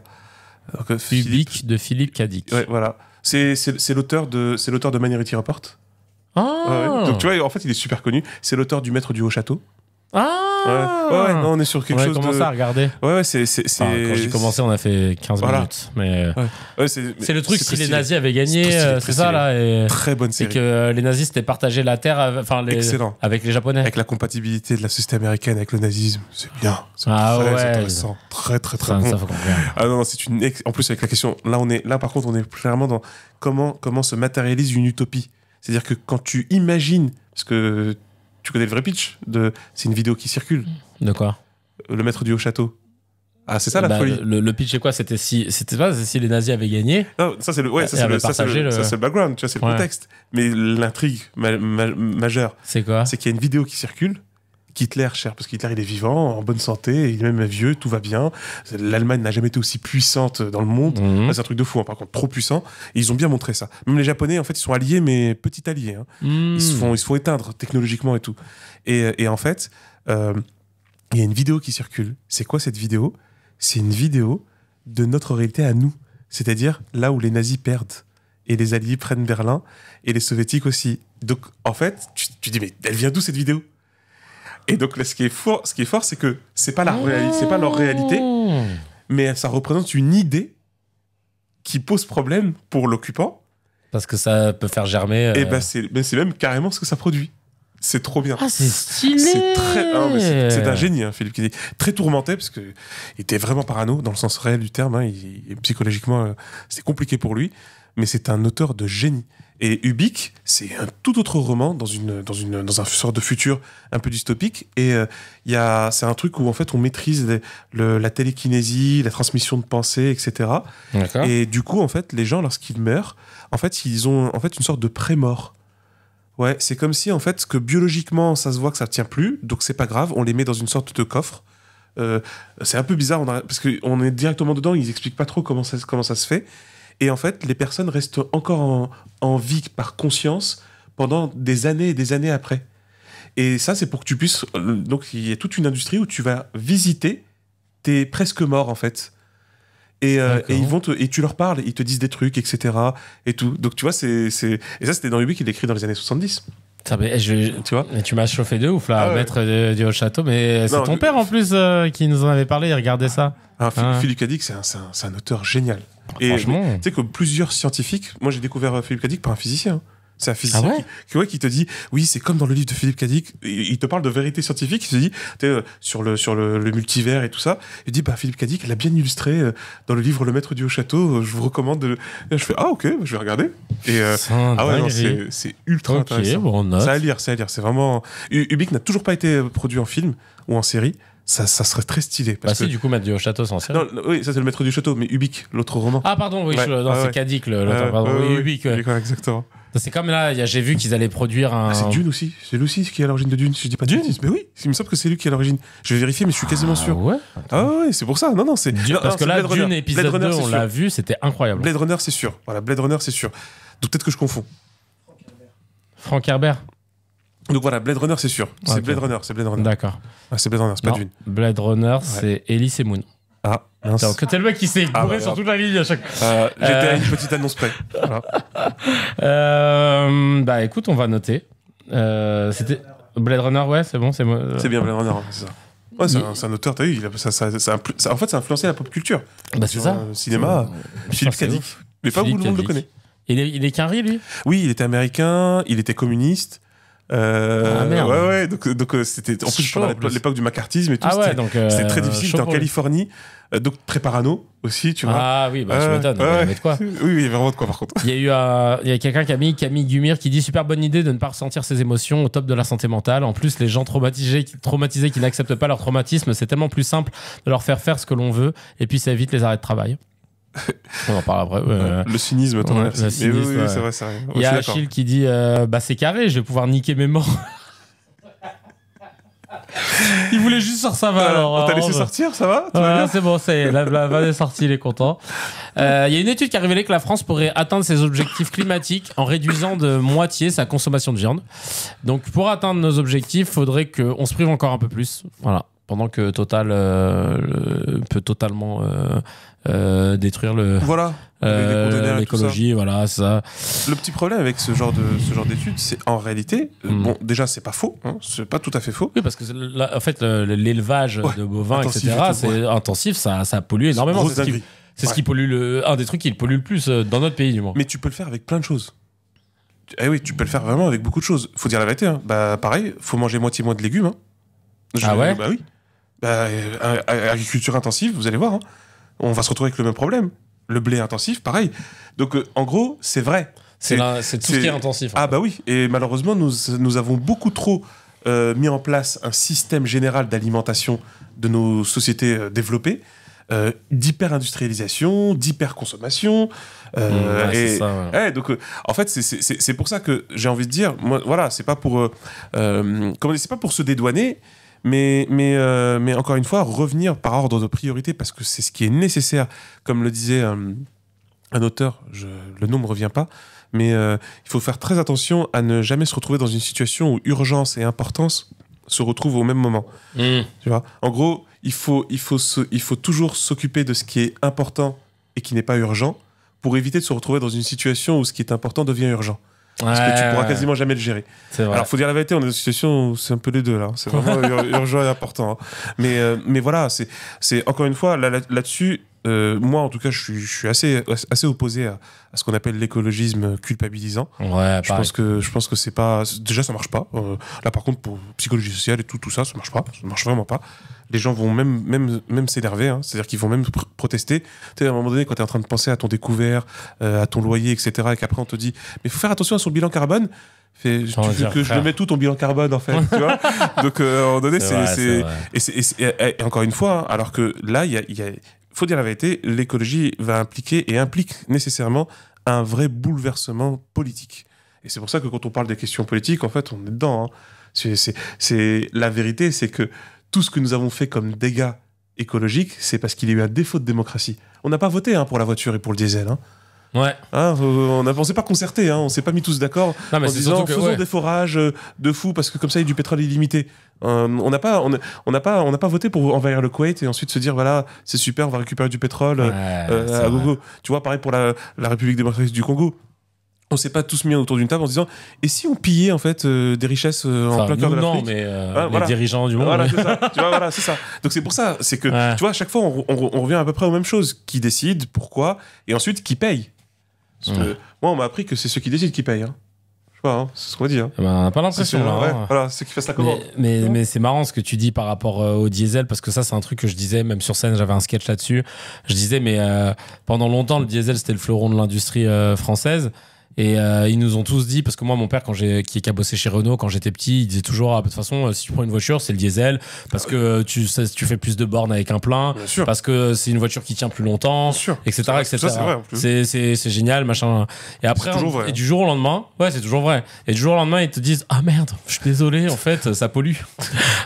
Ubik de Philippe K. Dick. Ouais, voilà. C'est l'auteur de Minority Report. Ah. Ouais. Donc tu vois, en fait, il est super connu. C'est l'auteur du Maître du Haut Château. Ah. Ouais, non, on est sur quelque chose. On a commencé à regarder. Ouais, c'est. Quand j'ai commencé, on a fait 15 minutes. Mais c'est le truc si les nazis avaient gagné, c'est ça là. Et très bonne série. Et que les nazis s'étaient partagé la terre, excellent. Avec les Japonais. Avec la compatibilité de la société américaine avec le nazisme, c'est bien. C'est très intéressant, très bon. Ça faut qu'on regarde. Ah non, c'est en plus avec la question. Là par contre, on est clairement dans comment se matérialise une utopie. C'est-à-dire que quand tu imagines, parce que tu connais le vrai pitch c'est une vidéo qui circule. De quoi ? Le Maître du Haut Château. Ah, c'est ça la folie. Le pitch, c'est quoi ? C'était si les nazis avaient gagné. Non, ça c'est le background, tu vois, c'est le contexte. Mais l'intrigue majeure, c'est quoi ? C'est qu'il y a une vidéo qui circule. Qu'Hitler cher, parce qu'Hitler il est vivant, en bonne santé, il est même vieux, tout va bien. L'Allemagne n'a jamais été aussi puissante dans le monde. C'est un truc de fou, hein, par contre, trop puissant. Et ils ont bien montré ça. Même les Japonais, en fait, ils sont alliés, mais petits alliés. Hein. Ils se font éteindre technologiquement et tout. Et en fait, il y a une vidéo qui circule. C'est quoi cette vidéo ? C'est une vidéo de notre réalité à nous. C'est-à-dire là où les nazis perdent et les alliés prennent Berlin et les soviétiques aussi. Donc, en fait, tu dis, mais elle vient d'où cette vidéo ? Et donc là, ce qui est fort, c'est que c'est pas leur réalité, mais ça représente une idée qui pose problème pour l'occupant. Parce que ça peut faire germer. Et c'est même carrément ce que ça produit. C'est trop bien. Ah, c'est stylé. C'est un génie, hein, Philippe K. Très tourmenté parce que il était vraiment parano dans le sens réel du terme. Hein, psychologiquement, c'est compliqué pour lui, mais c'est un auteur de génie. Et Ubik, c'est un tout autre roman dans un sorte de futur un peu dystopique. Et c'est un truc où en fait on maîtrise la télékinésie, la transmission de pensée, etc. D'accord. Et du coup, en fait, les gens, lorsqu'ils meurent, en fait, ils ont en fait une sorte de pré-mort. Ouais, c'est comme si en fait que biologiquement ça se voit que ça tient plus, donc c'est pas grave, on les met dans une sorte de coffre. C'est un peu bizarre parce qu'on est directement dedans, ils expliquent pas trop comment ça se fait. Et en fait, les personnes restent encore en vie par conscience pendant des années et des années après. Et ça, c'est pour que tu puisses... Donc, il y a toute une industrie où tu vas visiter tes presque morts, en fait. Et tu leur parles, ils te disent des trucs, etc. Et tout. Donc, tu vois, et ça, c'était dans Ubik, il l'écrit dans les années 70. Putain, mais Tu vois? mais tu m'as chauffé de ouf, là, Ah ouais. maître du Haut-Château. Mais c'est Non, ton père, en plus, qui nous en avait parlé. Il regardait ça. Philippe Cadic, c'est un auteur génial. Et Franchement. tu sais que plusieurs scientifiques, moi j'ai découvert Philippe Cadic par un physicien. C'est un physicien Ah ouais qui te dit, oui, c'est comme dans le livre de Philippe Cadic, il te parle de vérité scientifique, il te dit, sur le multivers et tout ça, il dit, bah, Philippe Cadic, il a bien illustré dans le livre Le Maître du Haut-Château, je vous recommande de... Et je fais, ah ok, je vais regarder. Et ah ouais, non, c'est ultra intéressant. Bon, on note. C'est à lire, c'est vraiment... Ubik n'a toujours pas été produit en film ou en série, ça serait très stylé. Parce si, du coup, Maître du Haut-Château, c'est en série. Non, oui, ça c'est Le Maître du Château, mais Ubik, l'autre roman. Ah, pardon, oui, Ouais, c'est Cadic, l'auteur, pardon. Oui, Ubik. Ubik, ouais, exactement. C'est comme là, j'ai vu qu'ils allaient produire un. C'est Dune aussi. C'est lui aussi qui est à l'origine de Dune, si je dis pas de Dune. bêtises. Mais oui, il me semble que c'est lui qui est à l'origine. Je vais vérifier, mais je suis quasiment sûr. Ouais. Ah ouais, c'est pour ça. Non, non, c'est. Dune, non, parce que c'est là, Blade Runner. Dune épisode Blade Runner, 2, c'est on sûr. l'a vu, c'était incroyable. Blade Runner, c'est sûr. Voilà, Blade Runner, c'est sûr. Donc peut-être que je confonds. Frank Herbert. Donc voilà, Blade Runner, c'est sûr. C'est Ok. Blade Runner, c'est Blade Runner. D'accord. Ah, c'est Blade Runner, c'est pas Non, Dune. Blade Runner, c'est Elise et Moon. Ah, mince. Donc, t'es le mec qui s'est Ah, gouré bah, sur toute la ligne à chaque. J'étais à une petite annonce près. Voilà. Bah écoute, on va noter. C'était Blade Runner, ouais, c'est bon, c'est moi. C'est bien Blade Runner, hein, c'est ça. Ouais, c'est un auteur, t'as vu, en fait, ça a influencé la pop culture. Bah c'est ça. Le cinéma, Philippe c'est Cadic. ouf. Mais pas Philippe tout le monde le Cadic. connaît. Il est carré, lui. Oui, il était américain, il était communiste. Ah, merde. Ouais, donc c'était en plus Chaud, pendant en plus. l'époque du macartisme et tout. Ah ouais, c'était- donc. C'était très difficile. chaud C'était en pour lui. Californie, donc très parano aussi, tu vois. Ah oui, bah tu m'étonnes. ouais. Il y avait de quoi. Oui, il y avait vraiment de quoi par contre. Il y a eu il y a quelqu'un Camille Gumir qui dit super bonne idée de ne pas ressentir ses émotions au top de la santé mentale. En plus, les gens traumatisés qui n'acceptent pas leur traumatisme, c'est tellement plus simple de leur faire ce que l'on veut et puis ça évite les arrêts de travail. On en parle après. Le cynisme, toi, ouais, merci. le Mais cynisme, oui, ouais. c'est vrai, c'est vrai. Il y a Je suis d'accord. Achille qui dit bah c'est carré, je vais pouvoir niquer mes morts. Il voulait juste sur ça va alors. On t'a laissé sortir, ça va? Tout va Voilà, bien c'est bon, la vanne est sortie, il est content. Il y a une étude qui a révélé que la France pourrait atteindre ses objectifs climatiques en réduisant de moitié sa consommation de viande. Donc pour atteindre nos objectifs, il faudrait qu'on se prive encore un peu plus. Voilà. Pendant que Total peut totalement détruire Voilà. Les conteneurs et tout ça. l'écologie, voilà, ça. Le petit problème avec ce genre d'études, c'est en réalité, bon, déjà, c'est pas faux, hein, c'est pas tout à fait faux. Oui, parce que en fait, l'élevage Ouais, de bovins, intensif etc., et tout, c'est ouais. intensif, ça pollue énormément. Grosse C'est ce qui, dinguerie. c'est ce qui pollue un des trucs qui pollue le plus dans notre pays, du moins. Mais tu peux le faire avec plein de choses. Eh oui, tu peux le faire vraiment avec beaucoup de choses. Faut dire la vérité. Hein. Bah, pareil, faut manger moitié moins de légumes. Hein. Ah ouais? Bah oui. Bah, agriculture intensive, vous allez voir. Hein. On va se retrouver avec le même problème. Le blé intensif, pareil. Donc, en gros, c'est vrai. C'est tout ce qui est intensif. Ah bah oui. Et malheureusement, nous avons beaucoup trop mis en place un système général d'alimentation de nos sociétés développées. D'hyper-industrialisation, d'hyper-consommation. C'est ça, ouais. Donc, en fait, c'est pour ça que j'ai envie de dire, moi, voilà, c'est pas pour, c'est pas pour se dédouaner, mais encore une fois, revenir par ordre de priorité, parce que c'est ce qui est nécessaire, comme le disait un auteur, le nom me revient pas, mais il faut faire très attention à ne jamais se retrouver dans une situation où urgence et importance se retrouvent au même moment. Tu vois, en gros, il faut toujours s'occuper de ce qui est important et qui n'est pas urgent pour éviter de se retrouver dans une situation où ce qui est important devient urgent. Parce que tu pourras quasiment jamais le gérer. C'est vrai. Alors, faut dire la vérité, on est dans une situation où c'est un peu les deux, là. C'est vraiment urgent et important. Hein. Mais voilà, c'est encore une fois, là-dessus, moi, en tout cas, je suis assez opposé à ce qu'on appelle l'écologisme culpabilisant. Ouais, Je pense que c'est pas... Déjà, ça marche pas. Là, par contre, pour psychologie sociale et tout ça, ça marche pas. Ça marche vraiment pas. Les gens vont même s'énerver. Hein. C'est-à-dire qu'ils vont même protester. Tu sais, à un moment donné, quand tu es en train de penser à ton découvert, à ton loyer, etc., et qu'après, on te dit « Mais il faut faire attention à son bilan carbone », tu veux que je le mette tout ton bilan carbone, en fait, tu vois. Donc, à un moment donné, et encore une fois, hein, alors que là, faut dire la vérité, l'écologie va impliquer et implique nécessairement un vrai bouleversement politique. Et c'est pour ça que quand on parle des questions politiques, en fait, on est dedans. Hein. La vérité, c'est que tout ce que nous avons fait comme dégâts écologiques, c'est parce qu'il y a eu un défaut de démocratie. On n'a pas voté pour la voiture et pour le diesel. Hein. Ouais. Hein, on s'est pas concerté, hein, on s'est pas mis tous d'accord en disant faisons des forages de fou parce que comme ça il y a du pétrole illimité. On n'a pas voté pour envahir le Koweït et ensuite se dire voilà c'est super on va récupérer du pétrole à gogo. Tu vois pareil pour la République démocratique du Congo. on s'est pas tous mis autour d'une table en se disant et si on pillait en fait des richesses en plein cœur de l'Afrique. Non, mais les dirigeants du monde. Voilà, c'est ça. Tu vois, voilà, c'est ça. Donc c'est pour ça, c'est que tu vois, à chaque fois on revient à peu près aux mêmes choses. Qui décide, pourquoi, et ensuite qui paye. Parce que moi, on m'a appris que c'est ceux qui décident qui payent. Hein. Je sais pas, hein, c'est ce qu'on m'a dit. Hein. On n'a pas l'impression. Voilà, ceux qui fassent la commande. Mais c'est marrant ce que tu dis par rapport au diesel, parce que ça, c'est un truc que je disais, même sur scène, j'avais un sketch là-dessus. Je disais, mais pendant longtemps, le diesel, c'était le fleuron de l'industrie française. Et ils nous ont tous dit, parce que moi, mon père, qui a bossé chez Renault, quand j'étais petit, il disait toujours, de toute façon, si tu prends une voiture, c'est le diesel, parce que tu fais plus de bornes avec un plein, parce que c'est une voiture qui tient plus longtemps, etc. etc. Ça, c'est vrai, en plus. C'est génial, machin. Et après, vrai, et du jour au lendemain, ouais, c'est toujours vrai. Et du jour au lendemain, ils te disent, ah merde, je suis désolé, en fait, ça pollue.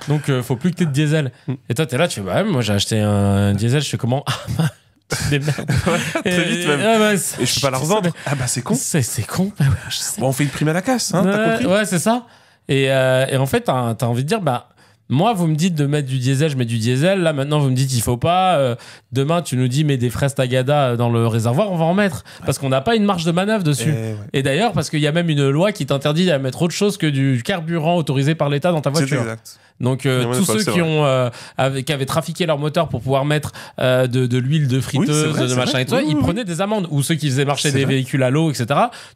Donc, faut plus que t'aies de diesel. Et toi, t'es là, tu fais, bah, moi, j'ai acheté un diesel, je fais comment? Des merdes. Très vite même. Et je peux pas la revendre. Ah bah c'est con. C'est con. Bah ouais, je sais. Bon, on fait une prime à la casse, hein, t'as compris? Ouais, c'est ça. Et en fait, t'as envie de dire, bah, moi, vous me dites de mettre du diesel, je mets du diesel. Là, maintenant, vous me dites, il faut pas. Demain, tu nous dis, mets des fraises Tagada dans le réservoir, on va en mettre. Parce qu'on n'a pas une marge de manœuvre dessus. Et d'ailleurs, parce qu'il y a même une loi qui t'interdit de mettre autre chose que du carburant autorisé par l'État dans ta voiture. C'est exact. Donc tous ceux qui avaient trafiqué leur moteur pour pouvoir mettre de l'huile de friteuse, de machin et tout, ils prenaient des amendes. Ou ceux qui faisaient marcher des véhicules à l'eau, etc.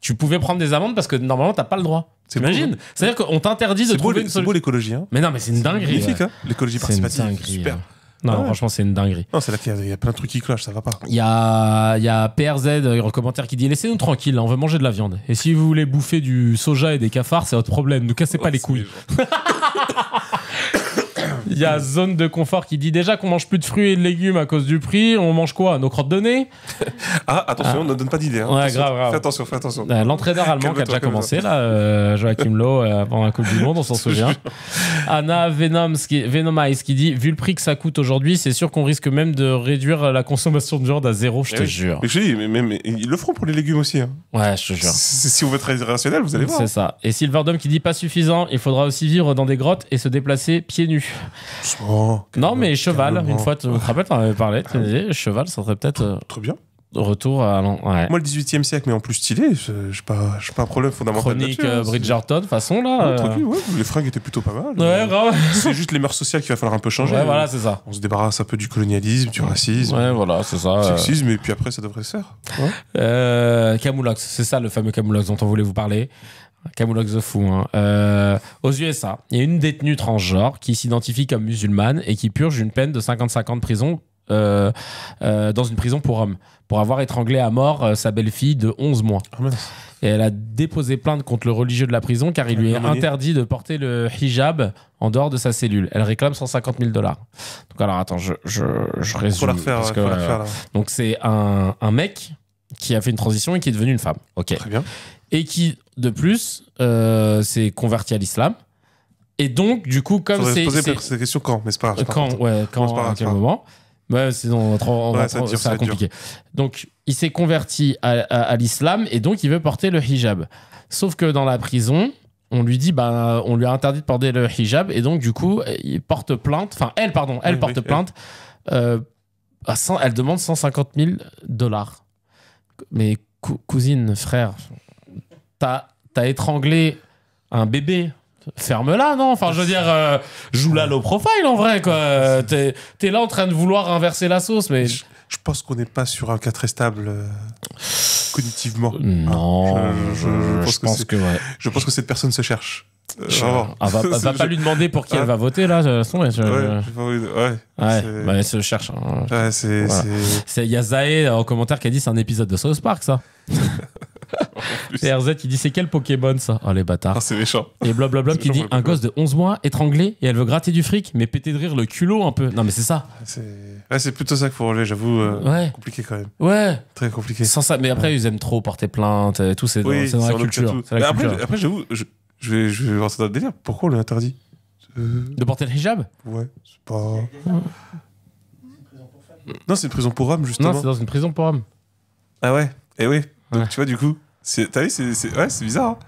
Tu pouvais prendre des amendes parce que normalement t'as pas le droit. T'imagines? C'est-à-dire qu'on t'interdit de trouver une solution. C'est beau l'écologie. Hein. Mais non, mais c'est une dinguerie. C'est magnifique, hein. L'écologie participative. Super. Non, franchement, c'est une dinguerie. Non, c'est là qu'il y a plein de trucs qui clochent, ça va pas. Il y a PRZ, un commentaire qui dit laissez-nous tranquille, on veut manger de la viande. Et si vous voulez bouffer du soja et des cafards, c'est votre problème. Ne cassez pas les couilles. Il y a Zone de Confort qui dit déjà qu'on mange plus de fruits et de légumes à cause du prix. On mange quoi? Nos crottes de nez? Ah, attention, ne donne pas d'idée. Hein. Ouais, grave. Fais attention. L'entraîneur allemand qui a déjà commencé, là, Joachim Löw, pendant la Coupe du Monde, on s'en souvient. Anna Venomize qui dit vu le prix que ça coûte aujourd'hui, c'est sûr qu'on risque même de réduire la consommation de viande à zéro, je te jure. Mais je dis, mais ils le feront pour les légumes aussi. Hein. Ouais, je te jure. Si vous êtes très rationnel, vous allez voir. C'est ça. Et Silverdome qui dit pas suffisant, il faudra aussi vivre dans des grottes et se déplacer pieds nus. Non, mais cheval, une fois, tu te rappelles, t'en avais parlé, tu disais, cheval, ça serait peut-être. Très bien. Retour à. Ouais. Moi, le 18e siècle, mais en plus stylé, j'ai pas un problème fondamental. Chronique Bridgerton, façon, là. Ouais, les fringues étaient plutôt pas mal. Ouais, grave. C'est juste les mœurs sociales qu'il va falloir un peu changer. Ouais, voilà, c'est ça. On se débarrasse un peu du colonialisme, du racisme. Ouais, voilà, c'est ça. Du sexisme, et puis après, ça devrait se faire. Camoulox, c'est ça le fameux Camoulox dont on voulait vous parler. Camoulox the fou. Hein. Aux USA, il y a une détenue transgenre qui s'identifie comme musulmane et qui purge une peine de 55 ans de prison dans une prison pour hommes, pour avoir étranglé à mort sa belle-fille de 11 mois. Oh, et elle a déposé plainte contre le religieux de la prison car il lui est interdit de porter le hijab en dehors de sa cellule. Elle réclame $150 000. Donc alors attends, je résume. Faut la refaire, donc c'est un mec qui a fait une transition et qui est devenu une femme. Ok. Très bien. Et qui, de plus, s'est converti à l'islam. Et donc, du coup, comme c'est... poser cette question quand, mais c'est pas grave. Quand, à quel moment? Ouais, sinon, c'est compliqué. Donc, il s'est converti à l'islam et donc il veut porter le hijab. Sauf que dans la prison, on lui dit, on lui a interdit de porter le hijab et donc, du coup, il porte plainte. Enfin, elle porte plainte. Elle demande $150 000. Mais cousine, frère, t'as étranglé un bébé. Ferme-la, non? Enfin, je veux dire, joue-la low profile en vrai, quoi. T'es là en train de vouloir inverser la sauce, mais. Je pense qu'on n'est pas sur un cas très stable cognitivement. Non, je pense que ouais. Je pense que cette personne se cherche. Va pas lui demander pour qui elle va voter là. Elle se cherche. Il y a Zaé en commentaire qui a dit c'est un épisode de South Park ça. Et RZ qui dit c'est quel Pokémon ça? Oh les bâtards. C'est méchant. Et blablabla qui dit un gosse de 11 mois étranglé et elle veut gratter du fric mais péter de rire le culot un peu. Non mais c'est ça. C'est plutôt ça qu'il faut relever, j'avoue. Compliqué quand même. Ouais. Très compliqué. Sans ça, mais après ils aiment trop porter plainte et tout, c'est dans la culture. Après j'avoue, je vais voir ça dans le délire. Pourquoi on lui interdit de porter le hijab? Ouais, c'est pas. Non, c'est une prison pour hommes justement. Non, c'est dans une prison pour hommes. Ah ouais. Et oui. Donc tu vois du coup, t'as vu, c'est bizarre. Hein.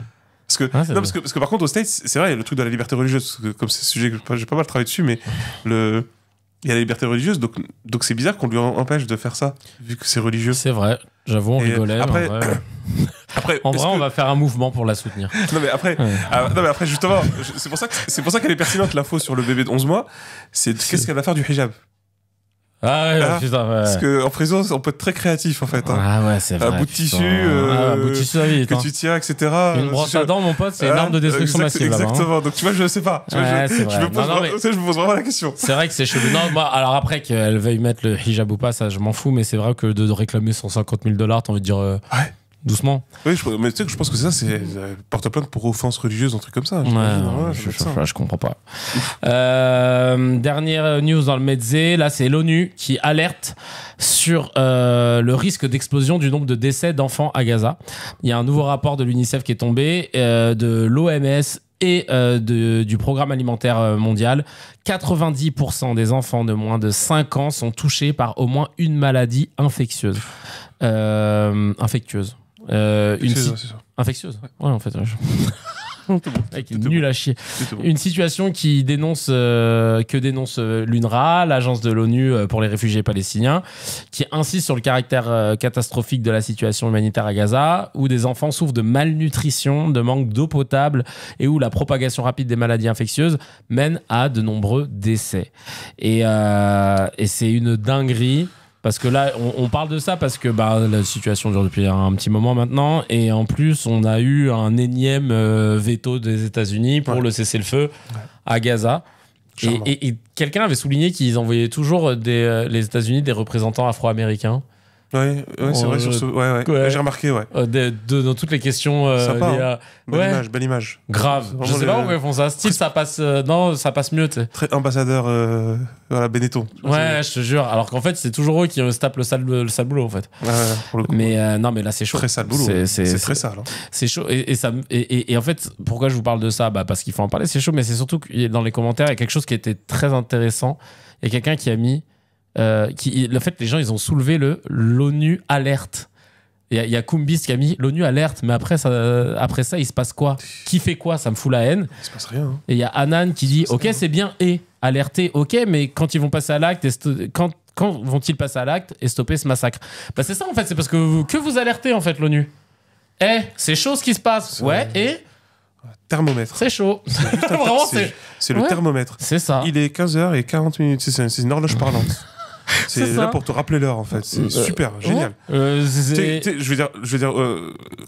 Parce que par contre au States, c'est vrai, il y a le truc de la liberté religieuse, comme c'est un sujet que j'ai pas mal travaillé dessus, mais il y a la liberté religieuse, donc c'est bizarre qu'on lui empêche de faire ça, vu que c'est religieux. C'est vrai, j'avoue, on rigolait. Après, Après, En vrai, on va faire un mouvement pour la soutenir. Non mais après, justement, c'est pour ça qu'elle est pertinente l'info sur le bébé de 11 mois. Qu'est-ce qu'elle va faire du hijab. Ah ouais, putain, ouais. Parce qu'en prison, on peut être très créatif en fait. Hein. Ah ouais, c'est vrai. Un bout de tissu, bout de tissu que tu tiens, etc. Une brosse à dents, mon pote, c'est une arme de destruction massive. Exactement. Donc tu vois, je sais pas. Tu vois, je me pose vraiment la question. C'est vrai que c'est chelou. Non, moi, alors après qu'elle veuille mettre le hijab ou pas, ça, je m'en fous. Mais c'est vrai que de réclamer $150 000, t'as envie de dire. Ouais. Doucement. Oui, mais tu sais que je pense que c'est ça, c'est porte-plainte pour offense religieuse, un truc comme ça. Je comprends pas. Dernière news dans le Metzé, là c'est l'ONU qui alerte sur le risque d'explosion du nombre de décès d'enfants à Gaza. Il y a un nouveau rapport de l'UNICEF qui est tombé, de l'OMS et du Programme alimentaire mondial. 90% des enfants de moins de 5 ans sont touchés par au moins une maladie infectieuse. Infectieuse. Infectieuse. Ouais, en fait. Mec, nul à chier. Une situation que dénonce l'UNRWA, l'agence de l'ONU pour les réfugiés palestiniens, qui insiste sur le caractère catastrophique de la situation humanitaire à Gaza, où des enfants souffrent de malnutrition, de manque d'eau potable et où la propagation rapide des maladies infectieuses mène à de nombreux décès. Et c'est une dinguerie. Parce que là, on parle de ça parce que la situation dure depuis un petit moment maintenant. Et en plus, on a eu un énième veto des États-Unis pour le cessez-le-feu à Gaza. Et quelqu'un avait souligné qu'ils envoyaient toujours les États-Unis des représentants afro-américains. Ouais, c'est vrai sur ce. Ouais. J'ai remarqué, dans toutes les questions. Sympa. Belle image. Grave. Je sais pas pourquoi ils font ça. Style, ça passe. Non, ça passe mieux, tu sais. Très ambassadeur. Benetton. Ouais, je te jure. Alors qu'en fait, c'est toujours eux qui se tapent le sale boulot, en fait. Ouais, pour le coup. Mais non, mais là, c'est chaud. Très sale boulot. C'est très sale. Hein. C'est chaud. Et en fait, pourquoi je vous parle de ça ? Parce qu'il faut en parler. C'est chaud, mais c'est surtout que dans les commentaires, il y a quelque chose qui était très intéressant. Il y a quelqu'un qui a mis. Le fait, les gens, ils ont soulevé l'ONU alerte. Il y a Kumbis qui a mis l'ONU alerte, mais après ça, il se passe quoi ? Qui fait quoi ? Ça me fout la haine. Il se passe rien. Hein. Et il y a Anan qui dit ok, c'est bien et alerter, ok, mais quand ils vont passer à l'acte, quand vont-ils passer à l'acte et stopper ce massacre ? C'est ça en fait, c'est parce que vous alertez en fait l'ONU. C'est chaud ce qui se passe. Et thermomètre. C'est chaud. Vraiment, c'est le thermomètre. C'est ça. Il est 15h40. C'est une horloge parlante. C'est là pour te rappeler l'heure en fait. C'est super, génial. Je veux dire,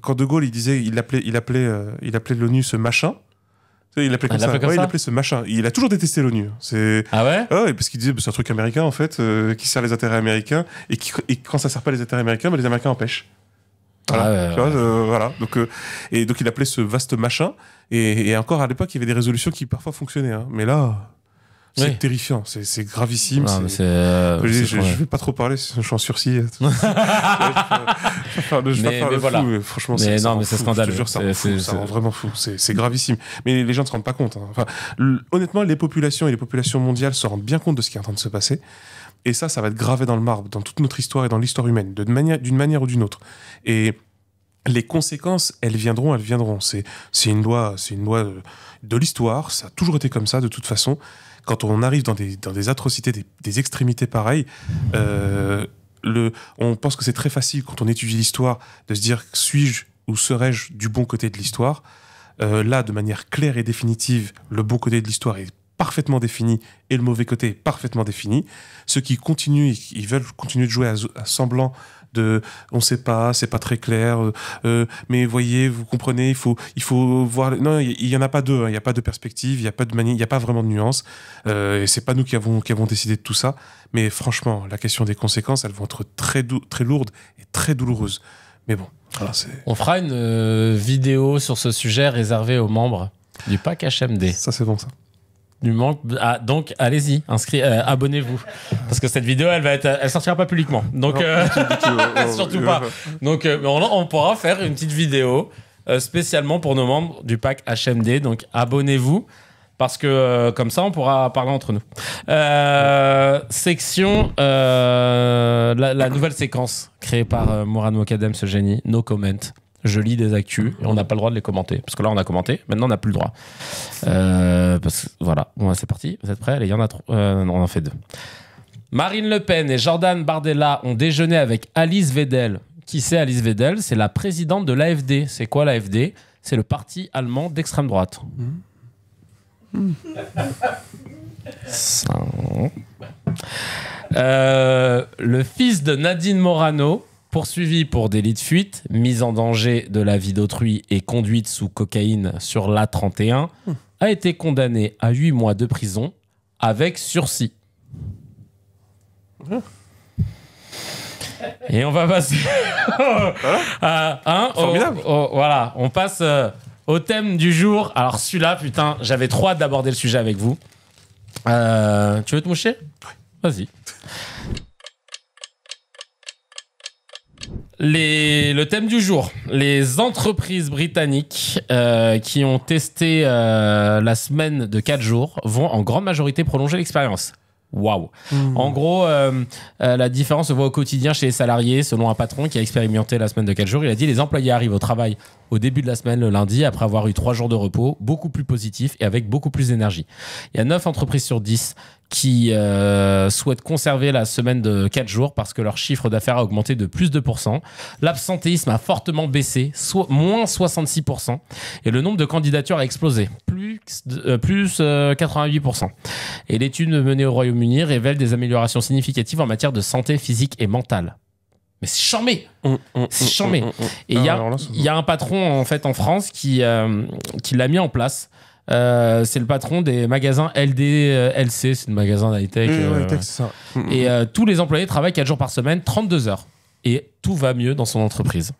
quand De Gaulle il appelait l'ONU ce machin. Il l'appelait comme ça. Il l'appelait ce machin. Il a toujours détesté l'ONU. Ah ouais. Ouais, parce qu'il disait c'est un truc américain en fait qui sert les intérêts américains et quand ça sert pas les intérêts américains, les Américains empêchent. Voilà. Voilà. Donc il appelait ce vaste machin et encore à l'époque il y avait des résolutions qui parfois fonctionnaient. Hein. Mais là. C'est terrifiant, c'est gravissime. Non, je vais pas trop parler, je suis en sursis. Je vais faire le fou, mais franchement, c'est scandaleux. Je te jure, ça rend vraiment fou. C'est gravissime. Mais les gens ne se rendent pas compte. Hein. Enfin, honnêtement, les populations mondiales se rendent bien compte de ce qui est en train de se passer. Et ça va être gravé dans le marbre, dans toute notre histoire et dans l'histoire humaine, d'une manière ou d'une autre. Et les conséquences, elles viendront. C'est une loi de l'histoire. Ça a toujours été comme ça, de toute façon. Quand on arrive dans des atrocités, des extrémités pareilles, on pense que c'est très facile, quand on étudie l'histoire, de se dire suis-je ou serais-je du bon côté de l'histoire. Là, de manière claire et définitive, le bon côté de l'histoire est parfaitement défini et le mauvais côté est parfaitement défini. Ceux qui continuent, ils veulent continuer de jouer à semblant on sait pas, c'est pas très clair, mais voyez, vous comprenez, il faut voir. Non, il y en a pas deux, hein, il y a pas de perspective, il y a pas de il y a pas vraiment de nuance. Et c'est pas nous qui avons décidé de tout ça. Mais franchement, la question des conséquences, elles vont être très lourdes et très douloureuses. Mais bon, voilà, on fera une vidéo sur ce sujet réservée aux membres du pack HMD. Ça, c'est bon, ça. Donc allez-y, abonnez-vous parce que cette vidéo elle sortira pas publiquement, donc surtout pas. Donc on pourra faire une petite vidéo spécialement pour nos membres du pack HMD, donc abonnez-vous parce que comme ça on pourra parler entre nous. Section la nouvelle séquence créée par Mourad Mokadem, ce génie, no comment. Je lis des actus et on n'a pas le droit de les commenter. Parce que là, on a commenté. Maintenant, on n'a plus le droit. Voilà. Bon, c'est parti. Vous êtes prêts ? Allez, il y en a 3. Non, on en fait 2. Marine Le Pen et Jordan Bardella ont déjeuné avec Alice Weidel, Qui c'est Alice Weidel? C'est la présidente de l'AfD. C'est quoi l'AfD? C'est le parti allemand d'extrême droite. Le fils de Nadine Morano, poursuivi pour délit de fuite, mise en danger de la vie d'autrui et conduite sous cocaïne sur l'A31, a été condamné à 8 mois de prison avec sursis. Et on va passer voilà, on passe au thème du jour. Alors celui-là, putain, j'avais trop hâte d'aborder le sujet avec vous. Tu veux te moucher? Vas-y. Le thème du jour, les entreprises britanniques qui ont testé la semaine de 4 jours vont en grande majorité prolonger l'expérience. Waouh. En gros, la différence se voit au quotidien chez les salariés. Selon un patron qui a expérimenté la semaine de 4 jours, il a dit: les employés arrivent au travail au début de la semaine, le lundi, après avoir eu 3 jours de repos, beaucoup plus positifs et avec beaucoup plus d'énergie. Il y a 9 entreprises sur 10 qui souhaitent conserver la semaine de 4 jours parce que leur chiffre d'affaires a augmenté de plus de 2%. L'absentéisme a fortement baissé, moins 66%. Et le nombre de candidatures a explosé, plus 88%. Et l'étude menée au Royaume-Uni révèle des améliorations significatives en matière de santé physique et mentale. Mais c'est charmé. C'est charmé. Et il y a un patron en fait en France qui l'a mis en place. C'est le patron des magasins LDLC, c'est le magasin d'high-tech. C'est ça. Et tous les employés travaillent 4 jours par semaine, 32 heures. Et tout va mieux dans son entreprise.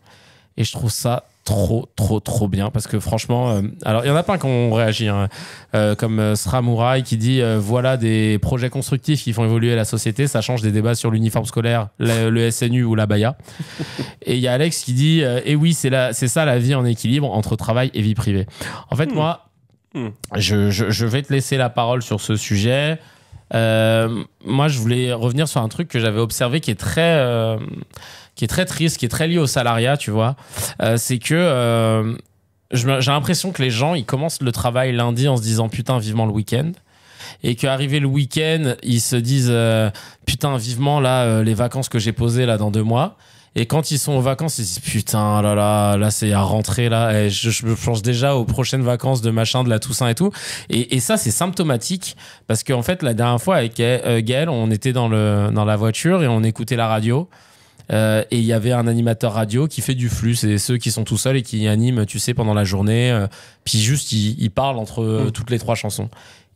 Et je trouve ça trop bien parce que franchement, alors il y en a plein qui ont réagi, hein, comme Sramurai qui dit voilà des projets constructifs qui font évoluer la société, ça change des débats sur l'uniforme scolaire, le SNU ou l'abaya. Et il y a Alex qui dit et oui, c'est ça la vie en équilibre entre travail et vie privée. En fait, moi, je vais te laisser la parole sur ce sujet. Moi, je voulais revenir sur un truc que j'avais observé qui est très triste, qui est très lié au salariat, tu vois. C'est que j'ai l'impression que les gens, ils commencent le travail lundi en se disant putain, vivement le week-end. Et qu'arrivé le week-end, ils se disent putain, vivement là, les vacances que j'ai posées là dans 2 mois. Et quand ils sont aux vacances, ils se disent putain, là, c'est à rentrer là. Et je me pense déjà aux prochaines vacances de machin, de la Toussaint et tout. Et ça, c'est symptomatique parce qu'en fait, la dernière fois avec Gaël, on était dans la voiture et on écoutait la radio. Et il y avait un animateur radio qui fait du flux, c'est ceux qui sont tout seuls et qui animent, tu sais, pendant la journée. Puis juste, il parle entre toutes les 3 chansons.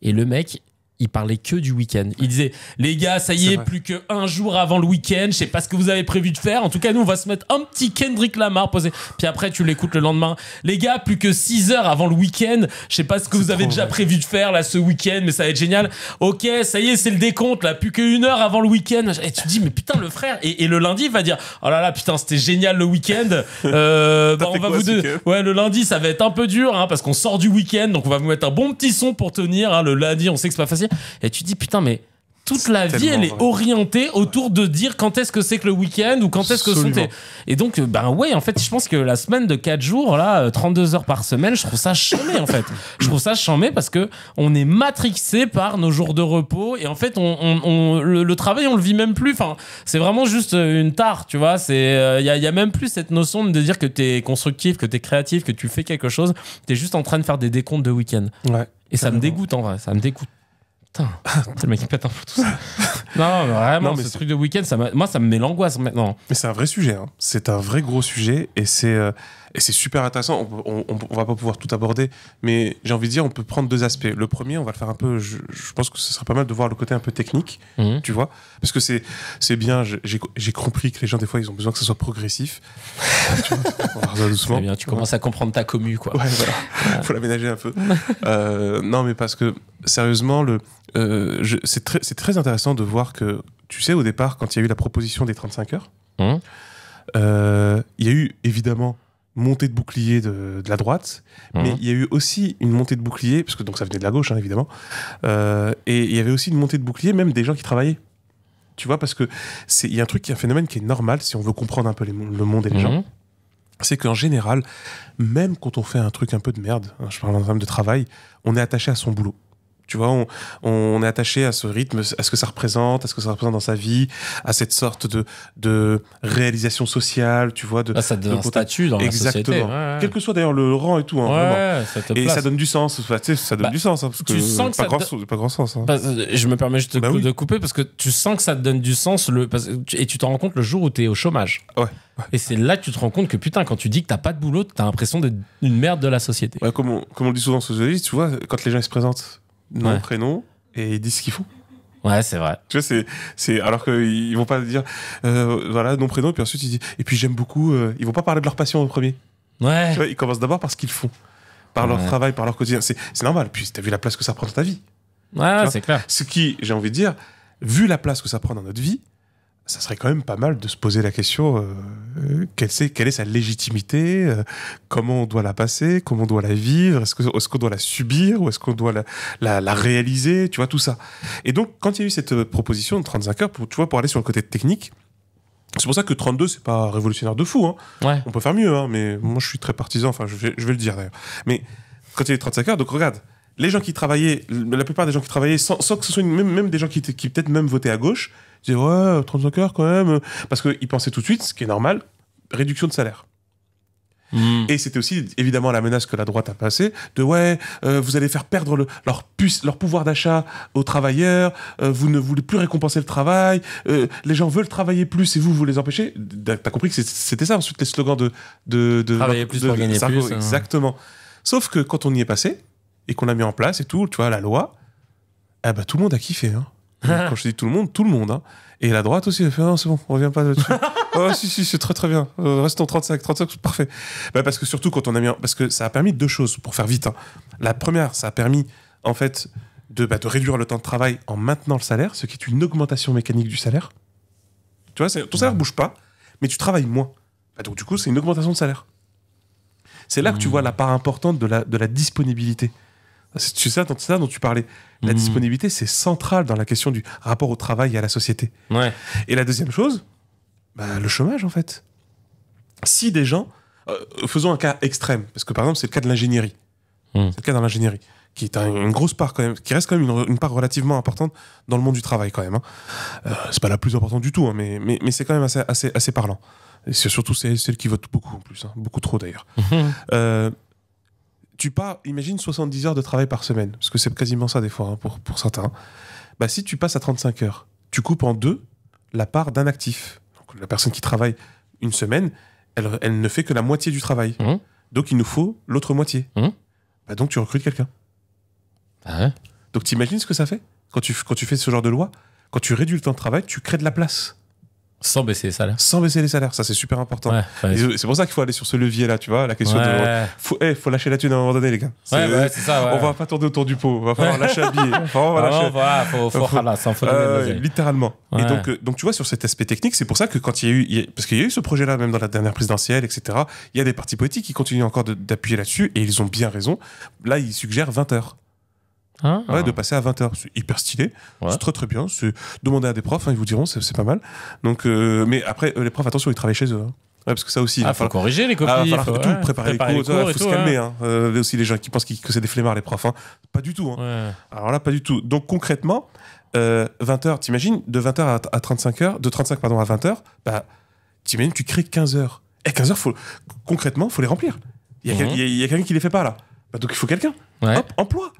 Et le mec, il parlait que du week-end. Il disait, les gars, ça y est, plus qu'un jour avant le week-end, je sais pas ce que vous avez prévu de faire. En tout cas, nous, on va se mettre un petit Kendrick Lamar posé. Puis après, tu l'écoutes le lendemain. Les gars, plus que 6 heures avant le week-end, je sais pas ce que vous avez déjà prévu de faire là ce week-end, mais ça va être génial. Ok, ça y est, c'est le décompte là, plus que 1 heure avant le week-end. Et tu te dis, mais putain, le frère. Et le lundi, il va dire, oh là là, putain, c'était génial le week-end. On va vous ouais, le lundi, ça va être un peu dur, hein, parce qu'on sort du week-end, donc on va vous mettre un bon petit son pour tenir. Hein, le lundi, on sait que c'est pas facile. Et tu te dis, putain, mais toute la vie, elle est orientée autour de dire quand est-ce que c'est que le week-end ou quand est-ce que sont tes... Et donc, ben ouais, en fait, je pense que la semaine de 4 jours, là, 32 heures par semaine, je trouve ça chambé, en fait. Je trouve ça chambé parce que on est matrixé par nos jours de repos et en fait, le travail, on le vit même plus. Enfin, c'est vraiment juste une tare, tu vois. Il y a même plus cette notion de dire que t'es constructif, que t'es créatif, que tu fais quelque chose. T'es juste en train de faire des décomptes de week-end. Ouais. Et ça me dégoûte, en vrai. Ça me dégoûte. Putain, c'est le mec qui pète un peu tout ça. Non, mais vraiment, ce truc de week-end, moi, ça me met l'angoisse maintenant. Mais c'est un vrai sujet, hein. C'est un vrai gros sujet et c'est super intéressant. On va pas pouvoir tout aborder, mais j'ai envie de dire, on peut prendre 2 aspects. Le premier, on va le faire un peu, je pense que ce serait pas mal de voir le côté un peu technique, tu vois, parce que c'est bien, j'ai compris que les gens, des fois, ils ont besoin que ça soit progressif. Tu vois, on va faire ça doucement. C'est bien, tu commences à comprendre ta commu, quoi. Ouais, voilà. Faut l'aménager un peu. Non, mais parce que, sérieusement, c'est très intéressant de voir que, tu sais, au départ, quand il y a eu la proposition des 35 heures, il y a eu évidemment montée de bouclier de la droite, mais il y a eu aussi une montée de bouclier, parce que donc ça venait de la gauche, hein, évidemment, et il y avait aussi une montée de bouclier, même des gens qui travaillaient. Tu vois, parce que il y a un phénomène qui est normal si on veut comprendre un peu le monde et les gens. C'est qu'en général, même quand on fait un truc un peu de merde, hein, je parle en termes de travail, on est attaché à son boulot. Tu vois, on est attaché à ce rythme, à ce que ça représente, dans sa vie, à cette sorte de réalisation sociale, tu vois. Ça te donne un statut dans la société. Exactement. Quel que soit d'ailleurs le rang et tout. Hein, vraiment. Ça te et place. ça donne du sens. Enfin, tu sais, ça donne du sens. Hein, parce tu que sens que pas grand sens. Hein. Je me permets juste de couper parce que tu sens que ça te donne du sens et tu t'en rends compte le jour où tu es au chômage. Ouais. Et c'est là que tu te rends compte que putain, quand tu dis que t'as pas de boulot, t'as l'impression d'être une merde de la société. Ouais, comme on le dit souvent en sociologie, tu vois, quand les gens ils se présentent nom, prénom, et ils disent ce qu'ils font. Ouais, c'est vrai. Tu vois, c'est alors qu'ils vont pas dire voilà, nom, prénom, et puis ensuite ils disent et puis j'aime beaucoup. Ils vont pas parler de leur passion au premier. Ouais. Tu vois, ils commencent d'abord par ce qu'ils font, par leur travail, par leur quotidien. C'est normal. Puis t'as vu la place que ça prend dans ta vie. Ouais, c'est clair. Ce qui, j'ai envie de dire, vu la place que ça prend dans notre vie, ça serait quand même pas mal de se poser la question quelle est sa légitimité, comment on doit la passer, comment on doit la vivre, est-ce qu'on doit la subir ou est-ce qu'on doit la réaliser, tu vois, tout ça. Et donc, quand il y a eu cette proposition de 35 heures, pour aller sur le côté technique, c'est pour ça que 32, c'est pas révolutionnaire de fou. Hein. Ouais. On peut faire mieux, hein, mais moi je suis très partisan, enfin je vais le dire d'ailleurs. Mais quand il y a eu 35 heures, donc regarde, les gens qui travaillaient, la plupart des gens qui travaillaient, sans que ce soit même des gens qui peut-être même votaient à gauche, disaient ouais, 35 heures quand même, parce qu'ils pensaient tout de suite, ce qui est normal, réduction de salaire. Et c'était aussi évidemment la menace que la droite a passée de vous allez faire perdre leur pouvoir d'achat aux travailleurs, vous ne voulez plus récompenser le travail, les gens veulent travailler plus et vous les empêchez. T'as compris que c'était ça ensuite les slogans de travailler plus pour gagner plus. Exactement. Sauf que quand on y est passé et qu'on l'a mis en place et tout, tu vois, la loi, tout le monde a kiffé. Hein. Quand je dis tout le monde. Hein. Et la droite aussi, elle fait non, c'est bon, on revient pas là-dessus. Oh, si, c'est très très bien. Restons 35, c'est parfait. Parce que surtout quand on a mis. Parce que ça a permis deux choses, pour faire vite. Hein. La première, ça a permis, en fait, de réduire le temps de travail en maintenant le salaire, ce qui est une augmentation mécanique du salaire. Tu vois, ton salaire ne bouge pas, mais tu travailles moins. Donc, du coup, c'est une augmentation de salaire. C'est là que tu vois la part importante de la disponibilité. C'est ça dont tu parlais. La disponibilité, c'est central dans la question du rapport au travail et à la société. Ouais. Et la deuxième chose, le chômage, en fait. Si des gens... faisons un cas extrême, parce que par exemple, c'est le cas de l'ingénierie. C'est le cas dans l'ingénierie, qui est une grosse part quand même, qui reste quand même une part relativement importante dans le monde du travail quand même. Hein. C'est pas la plus importante du tout, hein, mais c'est quand même assez parlant. Et c'est surtout celle qui vote beaucoup en plus, hein, beaucoup trop d'ailleurs. Imagine 70 heures de travail par semaine, parce que c'est quasiment ça des fois hein, pour certains. Si tu passes à 35 heures, tu coupes en deux la part d'un actif. Donc, la personne qui travaille une semaine, elle ne fait que la moitié du travail. Donc il nous faut l'autre moitié. Donc tu recrutes quelqu'un. Donc t'imagines ce que ça fait quand tu fais ce genre de loi, quand tu réduis le temps de travail, tu crées de la place. Sans baisser les salaires. Sans baisser les salaires, ça c'est super important. C'est pour ça qu'il faut aller sur ce levier-là, tu vois, la question de... Faut lâcher la thune à un moment donné, les gars. C'est ça, On va pas tourner autour du pot, on va falloir lâcher la bille. Faut littéralement. Et donc, tu vois, sur cet aspect technique, c'est pour ça que quand parce qu'il y a eu ce projet-là, même dans la dernière présidentielle, etc., il y a des partis politiques qui continuent encore d'appuyer là-dessus, et ils ont bien raison. Là, ils suggèrent 20 heures. De passer à 20 heures. C'est hyper stylé. C'est très très bien. C'est demander à des profs, hein, ils vous diront, c'est pas mal. Donc, mais après, les profs, attention, ils travaillent chez eux. Hein. parce que ça aussi. Il faut corriger les copies. Il faut tout préparer les cours. Il faut se calmer. Hein. Aussi, les gens qui pensent que c'est des flemmards, les profs. Hein. Pas du tout. Hein. Alors là, pas du tout. Donc concrètement, 20 heures, t'imagines, de 20 heures à 35 heures, de 35 pardon, à 20 heures, t'imagines, tu crées 15 heures. Et 15 heures, concrètement, il faut les remplir. Il y a quelqu'un qui les fait pas là. Donc il faut quelqu'un. Hop, emploi.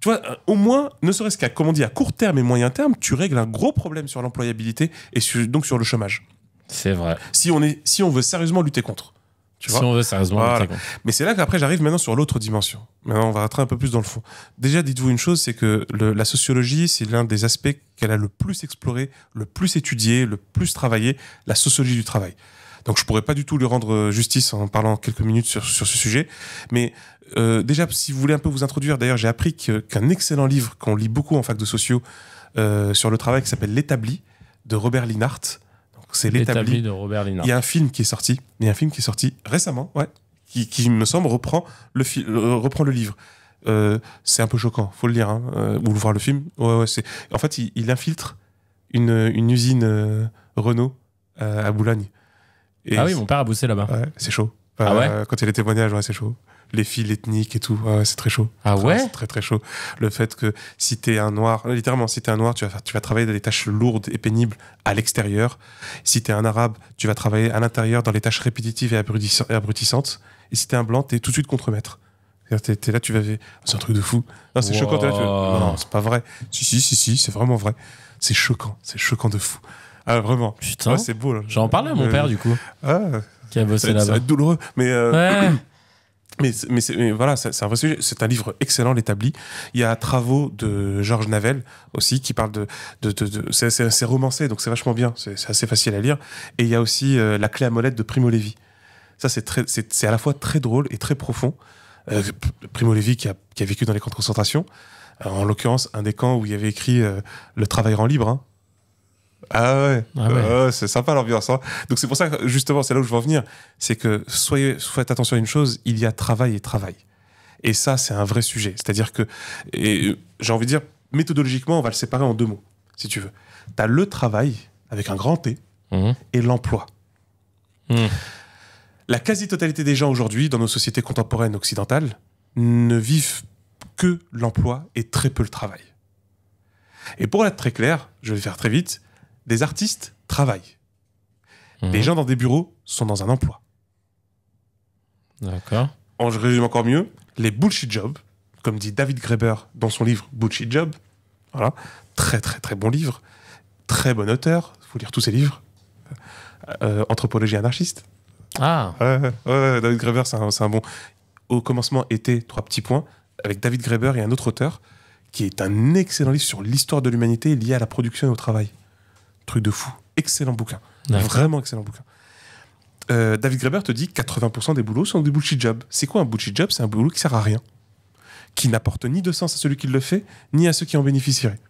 Tu vois, au moins, ne serait-ce qu'à, comme on dit, à court terme et moyen terme, tu règles un gros problème sur l'employabilité et donc sur le chômage. C'est vrai. Si on veut sérieusement lutter contre. Tu vois, si on veut sérieusement lutter contre. Mais c'est là qu'après, j'arrive maintenant sur l'autre dimension. Maintenant, on va rentrer un peu plus dans le fond. Déjà, dites-vous une chose, c'est que la sociologie, c'est l'un des aspects qu'elle a le plus exploré, le plus étudié, le plus travaillé, la sociologie du travail. Donc, je pourrais pas du tout lui rendre justice en parlant quelques minutes sur ce sujet. Mais déjà, si vous voulez un peu vous introduire, d'ailleurs, j'ai appris qu'un excellent livre qu'on lit beaucoup en fac de sociaux sur le travail qui s'appelle L'Établi de Robert Linhart. Donc, c'est L'Établi de Robert Linhart. Il y a un film qui est sorti. Récemment, qui me semble reprend le livre. C'est un peu choquant, faut le lire, hein, ou voir le film. En fait, il infiltre une usine Renault à Boulogne. Et oui, mon père a bossé là-bas. Ouais, c'est chaud. Ah ouais. Quand il y a les témoignages, ouais, c'est chaud. Les fils ethniques et tout, ouais, c'est très chaud. Ah ouais. C'est très très chaud. Le fait que si t'es un noir, littéralement, si t'es un noir, tu vas travailler dans les tâches lourdes et pénibles à l'extérieur. Si t'es un arabe, tu vas travailler à l'intérieur dans les tâches répétitives et abrutissantes. Et si t'es un blanc, t'es tout de suite contre-maître. T'es là, tu vas... C'est un truc de fou. Non, c'est choquant. T'es là, non, c'est pas vrai. Si, c'est vraiment vrai. C'est choquant de fou. Ah, vraiment. Putain. Ouais, c'est beau. Là. J'en parlais à mon père, du coup. Ah, qui a bossé ça là-bas. va être douloureux. Mais, Ouais. mais voilà, c'est un vrai sujet. C'est un livre excellent, l'établi. Il y a Travaux de Georges Navel aussi qui parle c'est romancé, donc c'est vachement bien. C'est assez facile à lire. Et il y a aussi La clé à molette de Primo Levi. Ça, c'est à la fois très drôle et très profond. Primo Levi qui a vécu dans les camps de concentration. En l'occurrence, un des camps où il y avait écrit Le travail rend libre. Hein. Ah ouais, c'est sympa l'ambiance. Hein. Donc c'est pour ça que justement, c'est là où je veux en venir. C'est que faites attention à une chose, il y a travail et travail. Et ça, c'est un vrai sujet. C'est-à-dire que, j'ai envie de dire, méthodologiquement, on va le séparer en deux mots, si tu veux. Tu as le travail, avec un grand T, et l'emploi. La quasi-totalité des gens aujourd'hui, dans nos sociétés contemporaines occidentales, ne vivent que l'emploi et très peu le travail. Et pour être très clair, je vais le faire très vite, des artistes travaillent. Les gens dans des bureaux sont dans un emploi. D'accord. Je résume encore mieux, les bullshit jobs, comme dit David Graeber dans son livre Bullshit Job, voilà, très très très bon livre, très bon auteur, il faut lire tous ses livres, Anthropologie anarchiste. Ah. Ouais, David Graeber, c'est un bon... Au commencement était 3 petits points, avec David Graeber et un autre auteur, qui est un excellent livre sur l'histoire de l'humanité liée à la production et au travail. Truc de fou. Excellent bouquin. D'accord. Vraiment excellent bouquin. David Graeber te dit que 80% des boulots sont des bullshit jobs. C'est quoi un bullshit job ? C'est un boulot qui sert à rien. Qui n'apporte ni de sens à celui qui le fait, ni à ceux qui en bénéficieraient.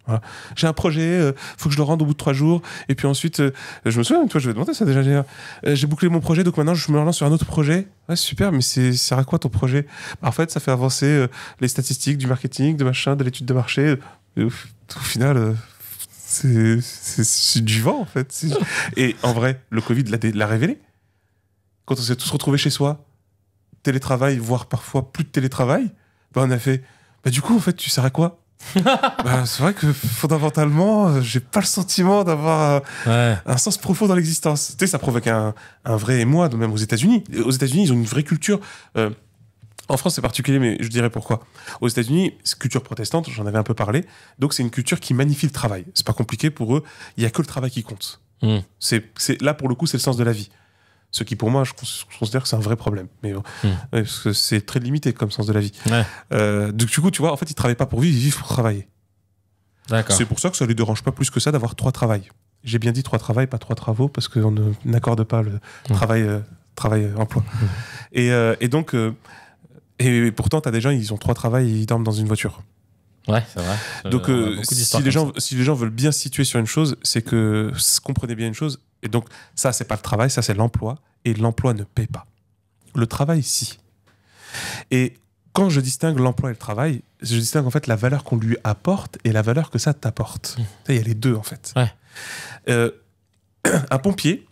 Voilà. J'ai un projet, faut que je le rende au bout de 3 jours. Et puis ensuite, je me souviens, toi, je vais demander ça déjà. J'ai bouclé mon projet, donc maintenant je me relance sur un autre projet. Ouais, super, mais ça sert à quoi ton projet ? En fait, ça fait avancer les statistiques du marketing, de machin, de l'étude de marché. Au final, c'est du vent, en fait. Et en vrai, le Covid l'a révélé. Quand on s'est tous retrouvés chez soi, télétravail, voire parfois plus de télétravail, on a fait, du coup, en fait, tu sers à quoi ? C'est vrai que fondamentalement, j'ai pas le sentiment d'avoir un sens profond dans l'existence. Tu sais, ça provoque un vrai émoi, même aux États-Unis. Aux États-Unis, ils ont une vraie culture. En France, c'est particulier, mais je dirais pourquoi. Aux États-Unis, c'est culture protestante, j'en avais un peu parlé. Donc, c'est une culture qui magnifie le travail. C'est pas compliqué pour eux. Il y a que le travail qui compte. Là, pour le coup, c'est le sens de la vie. Ce qui, pour moi, je considère que c'est un vrai problème. Mais bon, parce que c'est très limité comme sens de la vie. Donc, du coup, tu vois, en fait, ils travaillent pas pour vivre, ils vivent pour travailler. D'accord. C'est pour ça que ça les dérange pas plus que ça d'avoir 3 travails. J'ai bien dit 3 travails, pas 3 travaux, parce qu'on n'accorde pas le travail-emploi. Et donc, et pourtant, t'as des gens, ils ont 3 travails et ils dorment dans une voiture. Ouais, c'est vrai. Donc, si les gens veulent bien se situer sur une chose, c'est que comprenez bien une chose. Et donc, ça, c'est pas le travail, ça, c'est l'emploi. Et l'emploi ne paie pas. Le travail, si. Et quand je distingue l'emploi et le travail, je distingue en fait la valeur qu'on lui apporte et la valeur que ça t'apporte. Il y a les deux, en fait. Ouais. Un pompier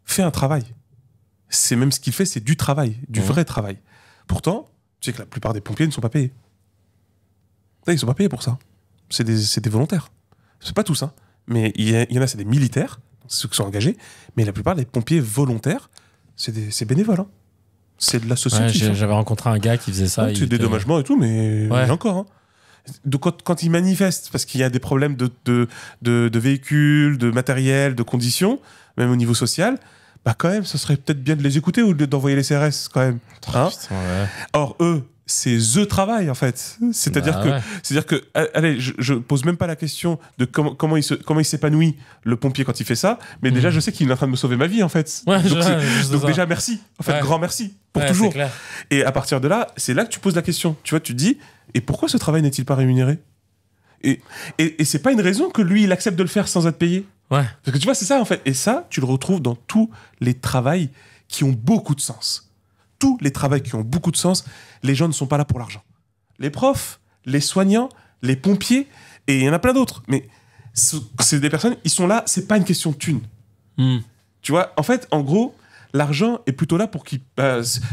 fait un travail. C'est même ce qu'il fait, c'est du travail, du vrai travail. Pourtant, tu sais que la plupart des pompiers ne sont pas payés. Ils ne sont pas payés pour ça. C'est des volontaires. C'est pas tous, hein. Mais il y en a, c'est des militaires, ceux qui sont engagés, mais la plupart des pompiers volontaires, c'est bénévole. Hein. C'est de l'association. Ouais, j'avais rencontré un gars qui faisait ça. C'est des dédommagements et tout, mais encore. Hein. Donc quand ils manifestent, parce qu'il y a des problèmes de véhicules, de matériel, de conditions, même au niveau social, quand même, ça serait peut-être bien de les écouter ou d'envoyer les CRS quand même. Hein. Putain, ouais. Or, eux, c'est the travail en fait. C'est-à-dire que, allez, je pose même pas la question de comment il s'épanouit le pompier quand il fait ça, mais déjà je sais qu'il est en train de me sauver ma vie en fait. Ouais, donc déjà merci, en fait, grand merci pour toujours. Et à partir de là, c'est là que tu poses la question. Tu vois, tu te dis, et pourquoi ce travail n'est-il pas rémunéré ? Et c'est pas une raison que lui il accepte de le faire sans être payé. Ouais. Parce que tu vois, c'est ça en fait. Et ça, tu le retrouves dans tous les travails qui ont beaucoup de sens. Tous les travails qui ont beaucoup de sens, les gens ne sont pas là pour l'argent. Les profs, les soignants, les pompiers, et il y en a plein d'autres. Mais c'est des personnes, ils sont là, c'est pas une question de thune. Tu vois, en fait, en gros, l'argent est plutôt là pour qu'ils...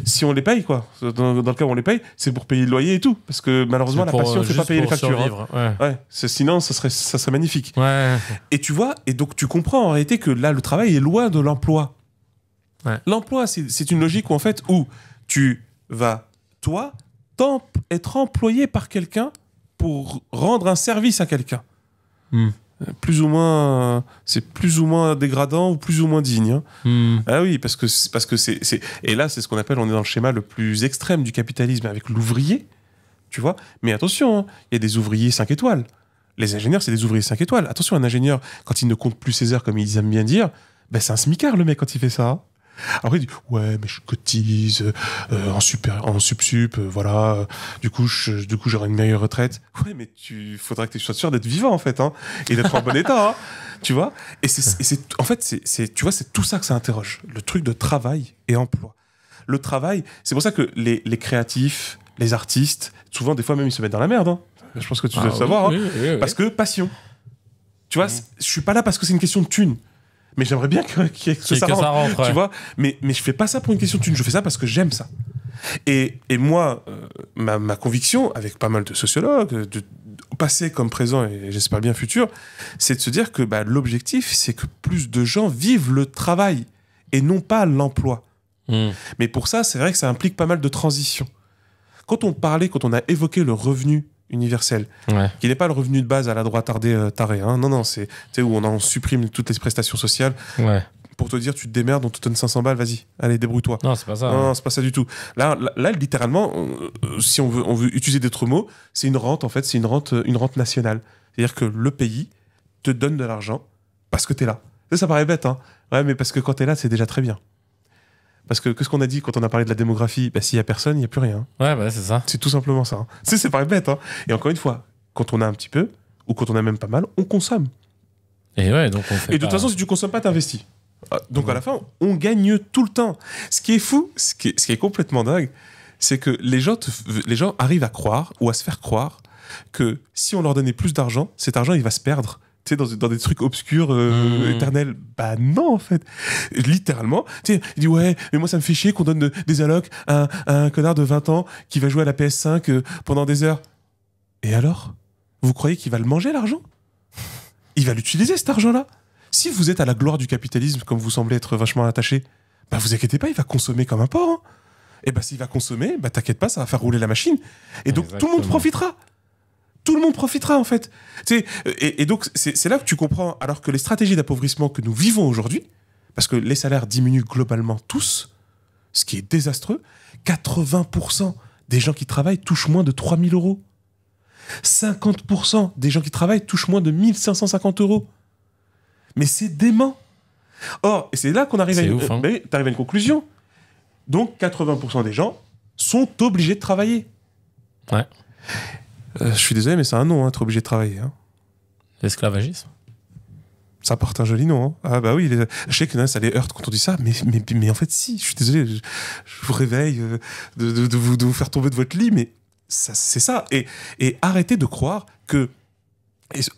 si on les paye, quoi. Dans le cas où on les paye, c'est pour payer le loyer et tout. Parce que malheureusement, la passion ne fait pas payer les factures. Sinon, ça serait magnifique. Ouais. Et tu vois, et donc tu comprends en réalité que là, le travail est loin de l'emploi. Ouais. L'emploi, c'est une logique où, en fait, où tu vas, toi, être employé par quelqu'un pour rendre un service à quelqu'un. Plus ou moins, c'est plus ou moins dégradant ou plus ou moins digne. Ah oui, parce que c'est et là c'est ce qu'on appelle, on est dans le schéma le plus extrême du capitalisme avec l'ouvrier, tu vois. Mais attention, il y a des ouvriers 5 étoiles. Les ingénieurs, c'est des ouvriers 5 étoiles. Attention, un ingénieur, quand il ne compte plus ses heures comme ils aiment bien dire, ben c'est un smicard le mec quand il fait ça. Après, il dit ouais, mais je cotise en sup, voilà. Du coup, j'aurai une meilleure retraite. Ouais, mais faudra que tu sois sûr d'être vivant en fait, hein, et d'être en bon état, hein, tu vois. Et en fait, tu vois, c'est tout ça que ça interroge, le truc de travail et emploi. Le travail, c'est pour ça que les créatifs, les artistes, souvent des fois même ils se mettent dans la merde. Hein. Je pense que tu dois le savoir, oui, hein, parce que passion. Tu vois, je suis pas là parce que c'est une question de thune. Mais j'aimerais bien que ça rentre, tu vois. Mais je fais pas ça pour une question de thune, je fais ça parce que j'aime ça. Et moi, ma conviction, avec pas mal de sociologues, de passé comme présent et j'espère bien futur, c'est de se dire que l'objectif, c'est que plus de gens vivent le travail et non pas l'emploi. Mais pour ça, c'est vrai que ça implique pas mal de transitions. Quand on a évoqué le revenu universel, qui n'est pas le revenu de base à la droite tarée, hein. Non, c'est où on supprime toutes les prestations sociales pour te dire tu te démerdes, on te donne 500 balles, vas-y, allez, débrouille-toi. Non, c'est pas ça. Non, c'est pas ça du tout. Là littéralement, si on veut utiliser d'autres mots, c'est une rente, en fait, c'est une rente nationale. C'est-à-dire que le pays te donne de l'argent parce que t'es là. Ça paraît bête, hein. Ouais, mais parce que quand t'es là, c'est déjà très bien. Parce que qu'est-ce qu'on a dit quand on a parlé de la démographie ? S'il y a personne, il n'y a plus rien. Ouais, c'est ça. C'est tout simplement ça. Hein. Ça paraît bête. Hein. Et encore une fois, quand on a un petit peu, ou quand on a même pas mal, on consomme. Et ouais, donc on fait. Et de toute façon, si tu consommes pas, t'investis. Donc à la fin, on gagne tout le temps. Ce qui est fou, ce qui est complètement dingue, c'est que les gens arrivent à croire, ou à se faire croire, que si on leur donnait plus d'argent, cet argent, il va se perdre. Tu sais, dans des trucs obscurs, éternels. Non, en fait. Littéralement. Tu sais, il dit, ouais, mais moi, ça me fait chier qu'on donne des allocs à un connard de 20 ans qui va jouer à la PS5 pendant des heures. Et alors ? Vous croyez qu'il va le manger, l'argent ? Il va l'utiliser, cet argent-là ? Si vous êtes à la gloire du capitalisme, comme vous semblez être vachement attaché, vous inquiétez pas, il va consommer comme un porc. Hein. Et s'il va consommer, t'inquiète pas, ça va faire rouler la machine. Et donc, tout le monde profitera. Tout le monde profitera, en fait. Et donc, c'est là que tu comprends, alors que les stratégies d'appauvrissement que nous vivons aujourd'hui, parce que les salaires diminuent globalement tous, ce qui est désastreux, 80% des gens qui travaillent touchent moins de 3 000 euros. 50% des gens qui travaillent touchent moins de 1 550 euros. Mais c'est dément. Or, et c'est là qu'on arrive t'arrives à une conclusion. Donc, 80% des gens sont obligés de travailler. Ouais. Je suis désolé, mais c'est un nom, être obligé de travailler. Hein. L'esclavagisme. Ça porte un joli nom. Hein. Ah bah oui, je sais que ça les heurte quand on dit ça, mais en fait si, je suis désolé, je vous réveille de vous faire tomber de votre lit, mais c'est ça. Et arrêtez de croire que...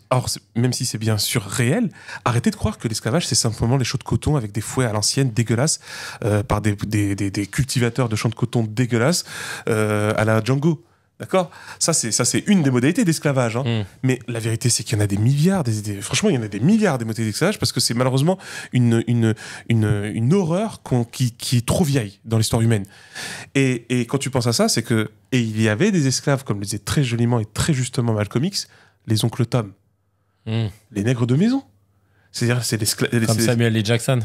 Alors, même si c'est bien sûr réel, arrêtez de croire que l'esclavage, c'est simplement les champs de coton avec des fouets à l'ancienne dégueulasses par des cultivateurs de champs de coton dégueulasses à la Django. D'accord ? Ça, c'est une des modalités d'esclavage. Hein. Mais la vérité, c'est qu'il y en a des milliards. Franchement, il y en a des milliards des modalités d'esclavage parce que c'est malheureusement une horreur qui est trop vieille dans l'histoire humaine. Et quand tu penses à ça, c'est que... Et il y avait des esclaves, comme le disait très joliment et très justement Malcolm X, les oncles Tom. Les nègres de maison. C'est-à-dire, c'est comme Samuel L. Jackson.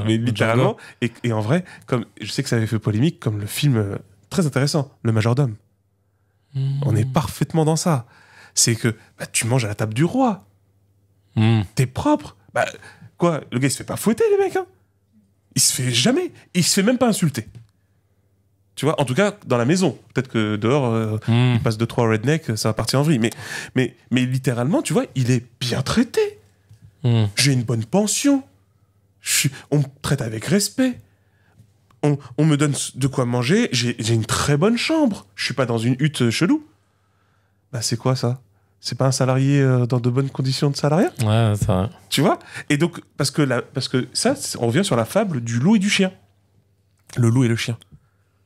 Mais littéralement. Et en vrai, comme je sais que ça avait fait polémique, comme le film très intéressant, Le Majordome. On est parfaitement dans ça. C'est que tu manges à la table du roi. T'es propre. Quoi, le gars, il se fait pas fouetter, les mecs. Hein. Il se fait jamais. Il se fait même pas insulter. Tu vois, en tout cas, dans la maison. Peut-être que dehors, il passe 2-3 rednecks, ça va partir en vrille. Mais littéralement, tu vois, il est bien traité. J'ai une bonne pension. On me traite avec respect. On me donne de quoi manger, j'ai une très bonne chambre. Je suis pas dans une hutte chelou. C'est quoi ça ? C'est pas un salarié dans de bonnes conditions de salariat ? Ouais, c'est vrai. Tu vois ? Et donc, parce que ça, on revient sur la fable du loup et du chien. Le loup et le chien.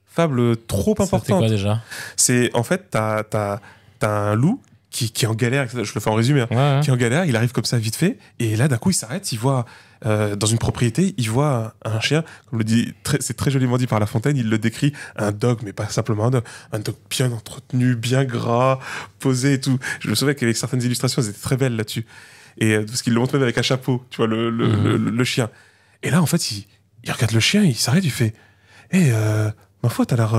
Fable trop importante. C'était quoi déjà? C'est en fait, t'as un loup qui est en galère, je le fais en résumé, Ouais. qui est en galère, il arrive comme ça vite fait, et là d'un coup il s'arrête, il voit dans une propriété, il voit un chien, comme le dit, c'est très joliment dit par La Fontaine, il le décrit, un dog, mais pas simplement un dog bien entretenu, bien gras, posé et tout. Je me souviens qu'avec certaines illustrations, elles étaient très belles là-dessus. Et parce qu'il le montre même avec un chapeau, tu vois, le chien. Et là en fait, il regarde le chien, il s'arrête, il fait hé, ma foi, t'as l'air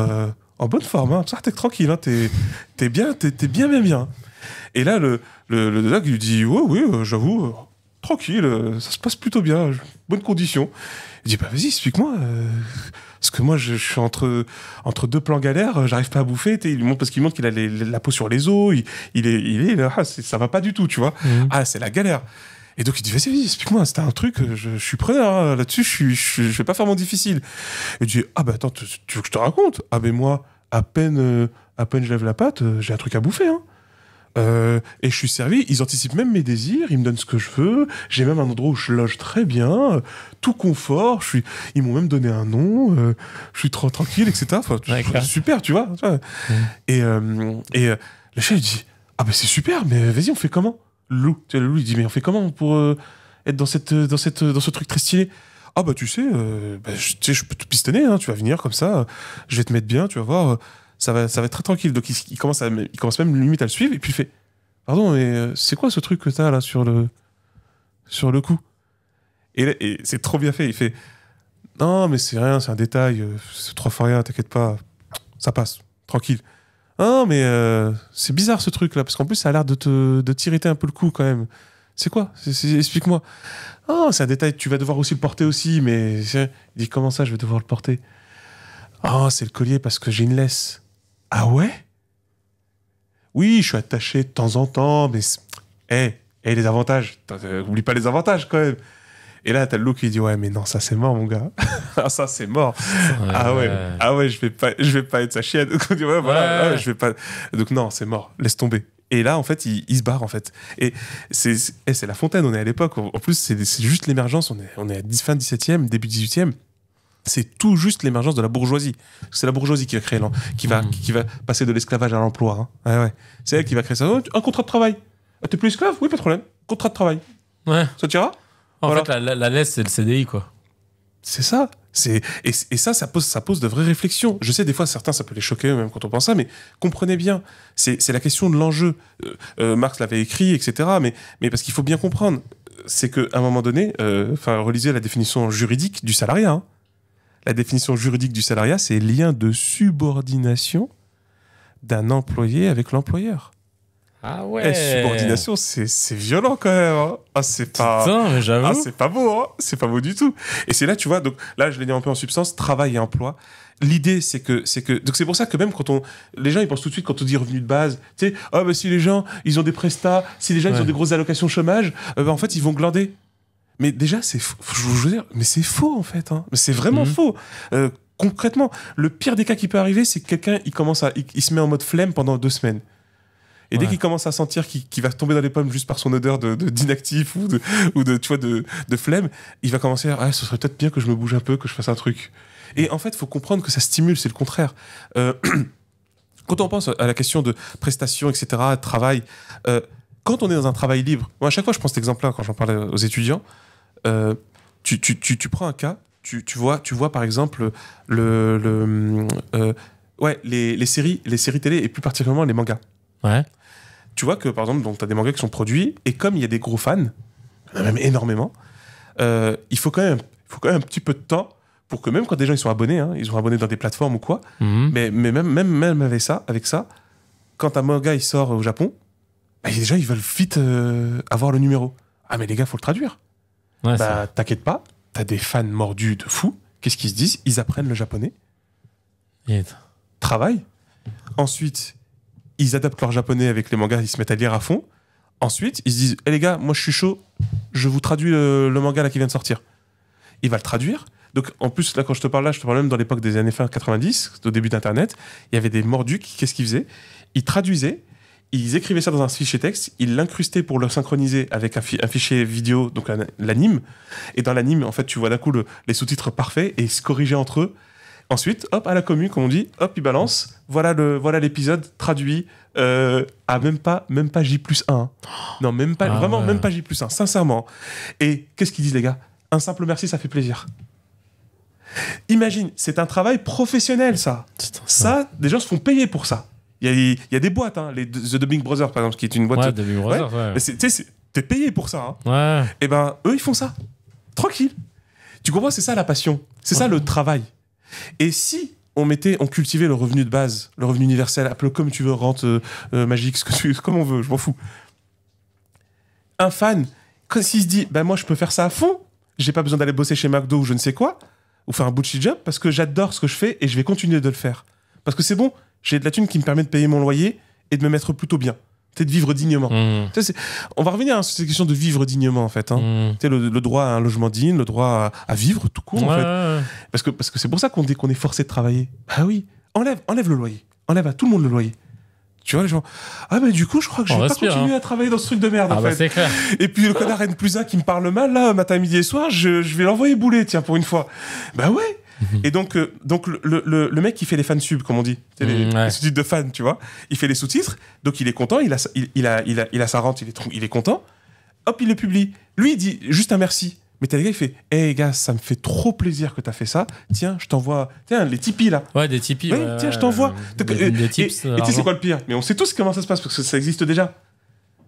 en bonne forme, hein. Ça, t'es tranquille, hein. T'es bien, bien. Et là, le dog lui dit oui, j'avoue, tranquille, ça se passe plutôt bien, bonne condition. Il dit bah vas-y, explique-moi, parce que moi je suis entre deux plans galères, j'arrive pas à bouffer. Il montre parce qu'il montre qu'il a la peau sur les os, il est là, ça va pas du tout, tu vois. Ah, c'est la galère. Et donc il dit vas-y, explique-moi, c'était un truc, je suis preneur, hein, là-dessus, je vais pas faire mon difficile. Et il dit ah bah attends, tu veux que je te raconte? Ah mais moi, à peine je lève la patte, j'ai un truc à bouffer, hein. Et je suis servi, ils anticipent même mes désirs, ils me donnent ce que je veux, j'ai même un endroit où je loge très bien, tout confort, ils m'ont même donné un nom, je suis trop tranquille, etc. Enfin, super, tu vois. Et le chien il dit ah bah c'est super, mais vas-y, on fait comment? Le loup, tu sais, le loup il dit mais on fait comment pour être dans ce truc très stylé? Ah bah tu sais, je peux te pistonner, hein, tu vas venir comme ça, je vais te mettre bien, tu vas voir, ça va être très tranquille. Donc il commence même limite à le suivre, et puis il fait pardon, mais c'est quoi ce truc que t'as là sur le cou? Et c'est trop bien fait, il fait non mais c'est rien, c'est un détail, c'est 3 fois rien, t'inquiète pas, ça passe, tranquille. Ah mais c'est bizarre ce truc là, parce qu'en plus ça a l'air de t'irriter un peu le cou quand même. C'est quoi? Explique-moi. Ah, c'est un détail, tu vas devoir aussi le porter aussi, mais il dit comment ça je vais devoir le porter? Ah, c'est le collier parce que j'ai une laisse. Ah ouais? Oui, je suis attaché de temps en temps, mais les avantages, oublie pas les avantages quand même. Et là, t'as le loup qui dit ouais, mais non, ça c'est mort, mon gars. Ah, ça c'est mort. Ah ouais, je vais pas être sa chienne. Donc on dit ouais, voilà, ouais, je vais pas. Donc non, c'est mort, laisse tomber. Et là, en fait, il se barre, en fait. Et c'est La Fontaine, on est à l'époque. En plus, c'est juste l'émergence. On est à fin 17e, début 18e. C'est tout juste l'émergence de la bourgeoisie. C'est la bourgeoisie qui va créer, qui va passer de l'esclavage à l'emploi. Hein. Ouais. C'est elle qui va créer ça. Oh, un contrat de travail. Ah, t'es plus esclave? Oui, pas de problème. Contrat de travail. Ouais. Ça t'ira? En fait, la laisse, c'est le CDI, quoi. C'est ça. Et ça pose de vraies réflexions. Je sais, des fois, certains, ça peut les choquer, même quand on pense ça, mais comprenez bien, c'est la question de l'enjeu. Marx l'avait écrit, etc. Mais parce qu'il faut bien comprendre, c'est qu'à un moment donné, relisez la définition juridique du salariat. Hein. La définition juridique du salariat, c'est lien de subordination d'un employé avec l'employeur. Ah ouais. Subordination, c'est violent quand même. Hein. Ah, c'est pas. Putain, mais j'avoue. Ah, c'est pas beau, hein. C'est pas beau du tout. Et c'est là, tu vois, donc là, je l'ai dit un peu en substance, travail et emploi. L'idée, c'est que. Donc c'est pour ça que même quand les gens, ils pensent tout de suite, quand on dit revenu de base, tu sais, ah, bah si les gens, ils ont des prestats, si les gens, ils ont des grosses allocations chômage, en fait, ils vont glander. Mais déjà, c'est faux. Je veux dire, mais c'est faux, en fait. Hein. Mais c'est vraiment faux. Concrètement, le pire des cas qui peut arriver, c'est que quelqu'un, il se met en mode flemme pendant 2 semaines. Et dès qu'il commence à sentir qu'il va tomber dans les pommes juste par son odeur d'inactif ou de flemme, il va commencer à ce serait peut-être bien que je me bouge un peu, que je fasse un truc. Et en fait, il faut comprendre que ça stimule, c'est le contraire. Quand on pense à la question de prestations, etc., de travail, quand on est dans un travail libre, moi à chaque fois je prends cet exemple-là quand j'en parle aux étudiants, tu prends un cas, tu vois par exemple les séries télé et plus particulièrement les mangas. Ouais. Tu vois que, par exemple, tu as des mangas qui sont produits, et comme il y a des gros fans, il y en a même énormément, il faut quand même un petit peu de temps pour que, même quand des gens ils sont abonnés, hein, ils sont abonnés dans des plateformes ou quoi, mais même avec ça, quand un manga il sort au Japon, bah, les gens ils veulent vite avoir le numéro. Ah, mais les gars, faut le traduire. Ouais, bah, t'inquiète pas, t'as des fans mordus de fou, qu'est-ce qu'ils se disent? Ils apprennent le japonais, travaillent, ensuite ils adaptent leur japonais avec les mangas, ils se mettent à lire à fond. Ensuite, ils se disent les gars, moi je suis chaud, je vous traduis le manga là qui vient de sortir. Il va le traduire. Donc en plus, là quand je te parle même dans l'époque des années fin 90, au début d'Internet, il y avait des mordus qu'est-ce qu'ils faisaient? Ils traduisaient, ils écrivaient ça dans un fichier texte, ils l'incrustaient pour le synchroniser avec un fichier vidéo, donc l'anime. Et dans l'anime, en fait, tu vois d'un coup les sous-titres parfaits et ils se corrigeaient entre eux. Ensuite, hop, à la commu, comme on dit, hop, il balance. Voilà l'épisode traduit à même pas J+1. Non, même pas, vraiment, même pas J+1, sincèrement. Et qu'est-ce qu'ils disent, les gars? Un simple merci, ça fait plaisir. Imagine, c'est un travail professionnel, ça. Ça, des gens se font payer pour ça. Il y a des boîtes, hein, The Dubbing Brothers, par exemple, qui est une boîte... Ouais, Dubbing Brothers, ouais. Mais t'es payé pour ça. Hein. Ouais. Et ben, eux, ils font ça. Tranquille. Tu comprends, c'est ça la passion. C'est ça le travail. Et si on cultivait le revenu de base, le revenu universel, appelle-le comme tu veux, rente magique, comme on veut, je m'en fous. Un fan, s'il se dit, ben moi, je peux faire ça à fond, j'ai pas besoin d'aller bosser chez McDo ou je ne sais quoi, ou faire un bullshit job, parce que j'adore ce que je fais et je vais continuer de le faire. Parce que c'est bon, j'ai de la thune qui me permet de payer mon loyer et de me mettre plutôt bien. De vivre dignement. On va revenir sur cette question de vivre dignement, en fait. Hein. Le droit à un logement digne, le droit à vivre tout court, en fait. Parce que c'est pour ça qu'on est forcé de travailler. Ah oui, enlève le loyer. Enlève à tout le monde le loyer. Tu vois, les gens... Ah bah du coup, je crois que je vais pas continuer à travailler dans ce truc de merde, en fait. C'est clair. Et puis le connard N+1 qui me parle mal, là, matin, midi et soir, je vais l'envoyer bouler, tiens, pour une fois. Bah ouais. Et donc le mec qui fait les fansubs, comme on dit, les sous-titres de fans, tu vois, il fait les sous-titres, donc il est content, il a sa rente, il est content, hop, il le publie. Lui, il dit juste un merci. Mais t'as les gars, il fait hey gars, ça me fait trop plaisir que t'as fait ça, tiens, je t'envoie, tiens, les Tipeee là. Ouais, des Tipeee. Ouais, tiens, je t'envoie. Des tips. Et tu sais c'est quoi le pire? Mais on sait tous comment ça se passe, parce que ça existe déjà.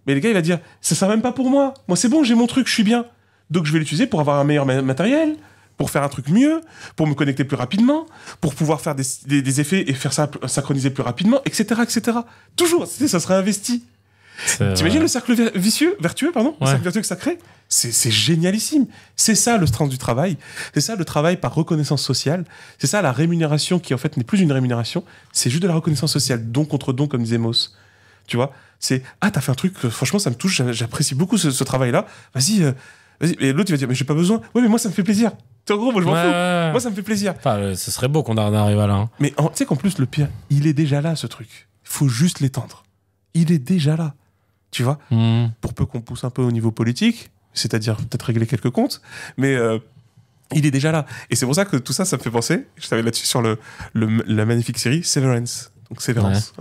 Mais les gars, il va dire ça sert même pas pour moi. Moi, c'est bon, j'ai mon truc, je suis bien. Donc je vais l'utiliser pour avoir un meilleur matériel. Pour faire un truc mieux, pour me connecter plus rapidement, pour pouvoir faire des effets et faire ça synchroniser plus rapidement, etc. etc. Toujours, ça serait investi. T'imagines le cercle vertueux, le cercle vertueux que ça crée? C'est génialissime. C'est ça le sens du travail. C'est ça le travail par reconnaissance sociale. C'est ça la rémunération qui en fait n'est plus une rémunération, c'est juste de la reconnaissance sociale, don contre don, comme disait Mauss. Tu vois, c'est t'as fait un truc, franchement ça me touche, j'apprécie beaucoup ce travail-là. Vas-y. Et l'autre il va dire mais j'ai pas besoin. Ouais mais moi ça me fait plaisir. En gros, moi je m'en fous. Moi ça me fait plaisir. Enfin, ce serait beau qu'on arrive à là. Hein. Mais tu sais qu'en plus le pire, il est déjà là ce truc. Il faut juste l'étendre. Il est déjà là. Tu vois. Pour peu qu'on pousse un peu au niveau politique, c'est-à-dire peut-être régler quelques comptes, mais il est déjà là. Et c'est pour ça que tout ça me fait penser. Je t'avais là-dessus sur la magnifique série Severance. Donc Sévérance,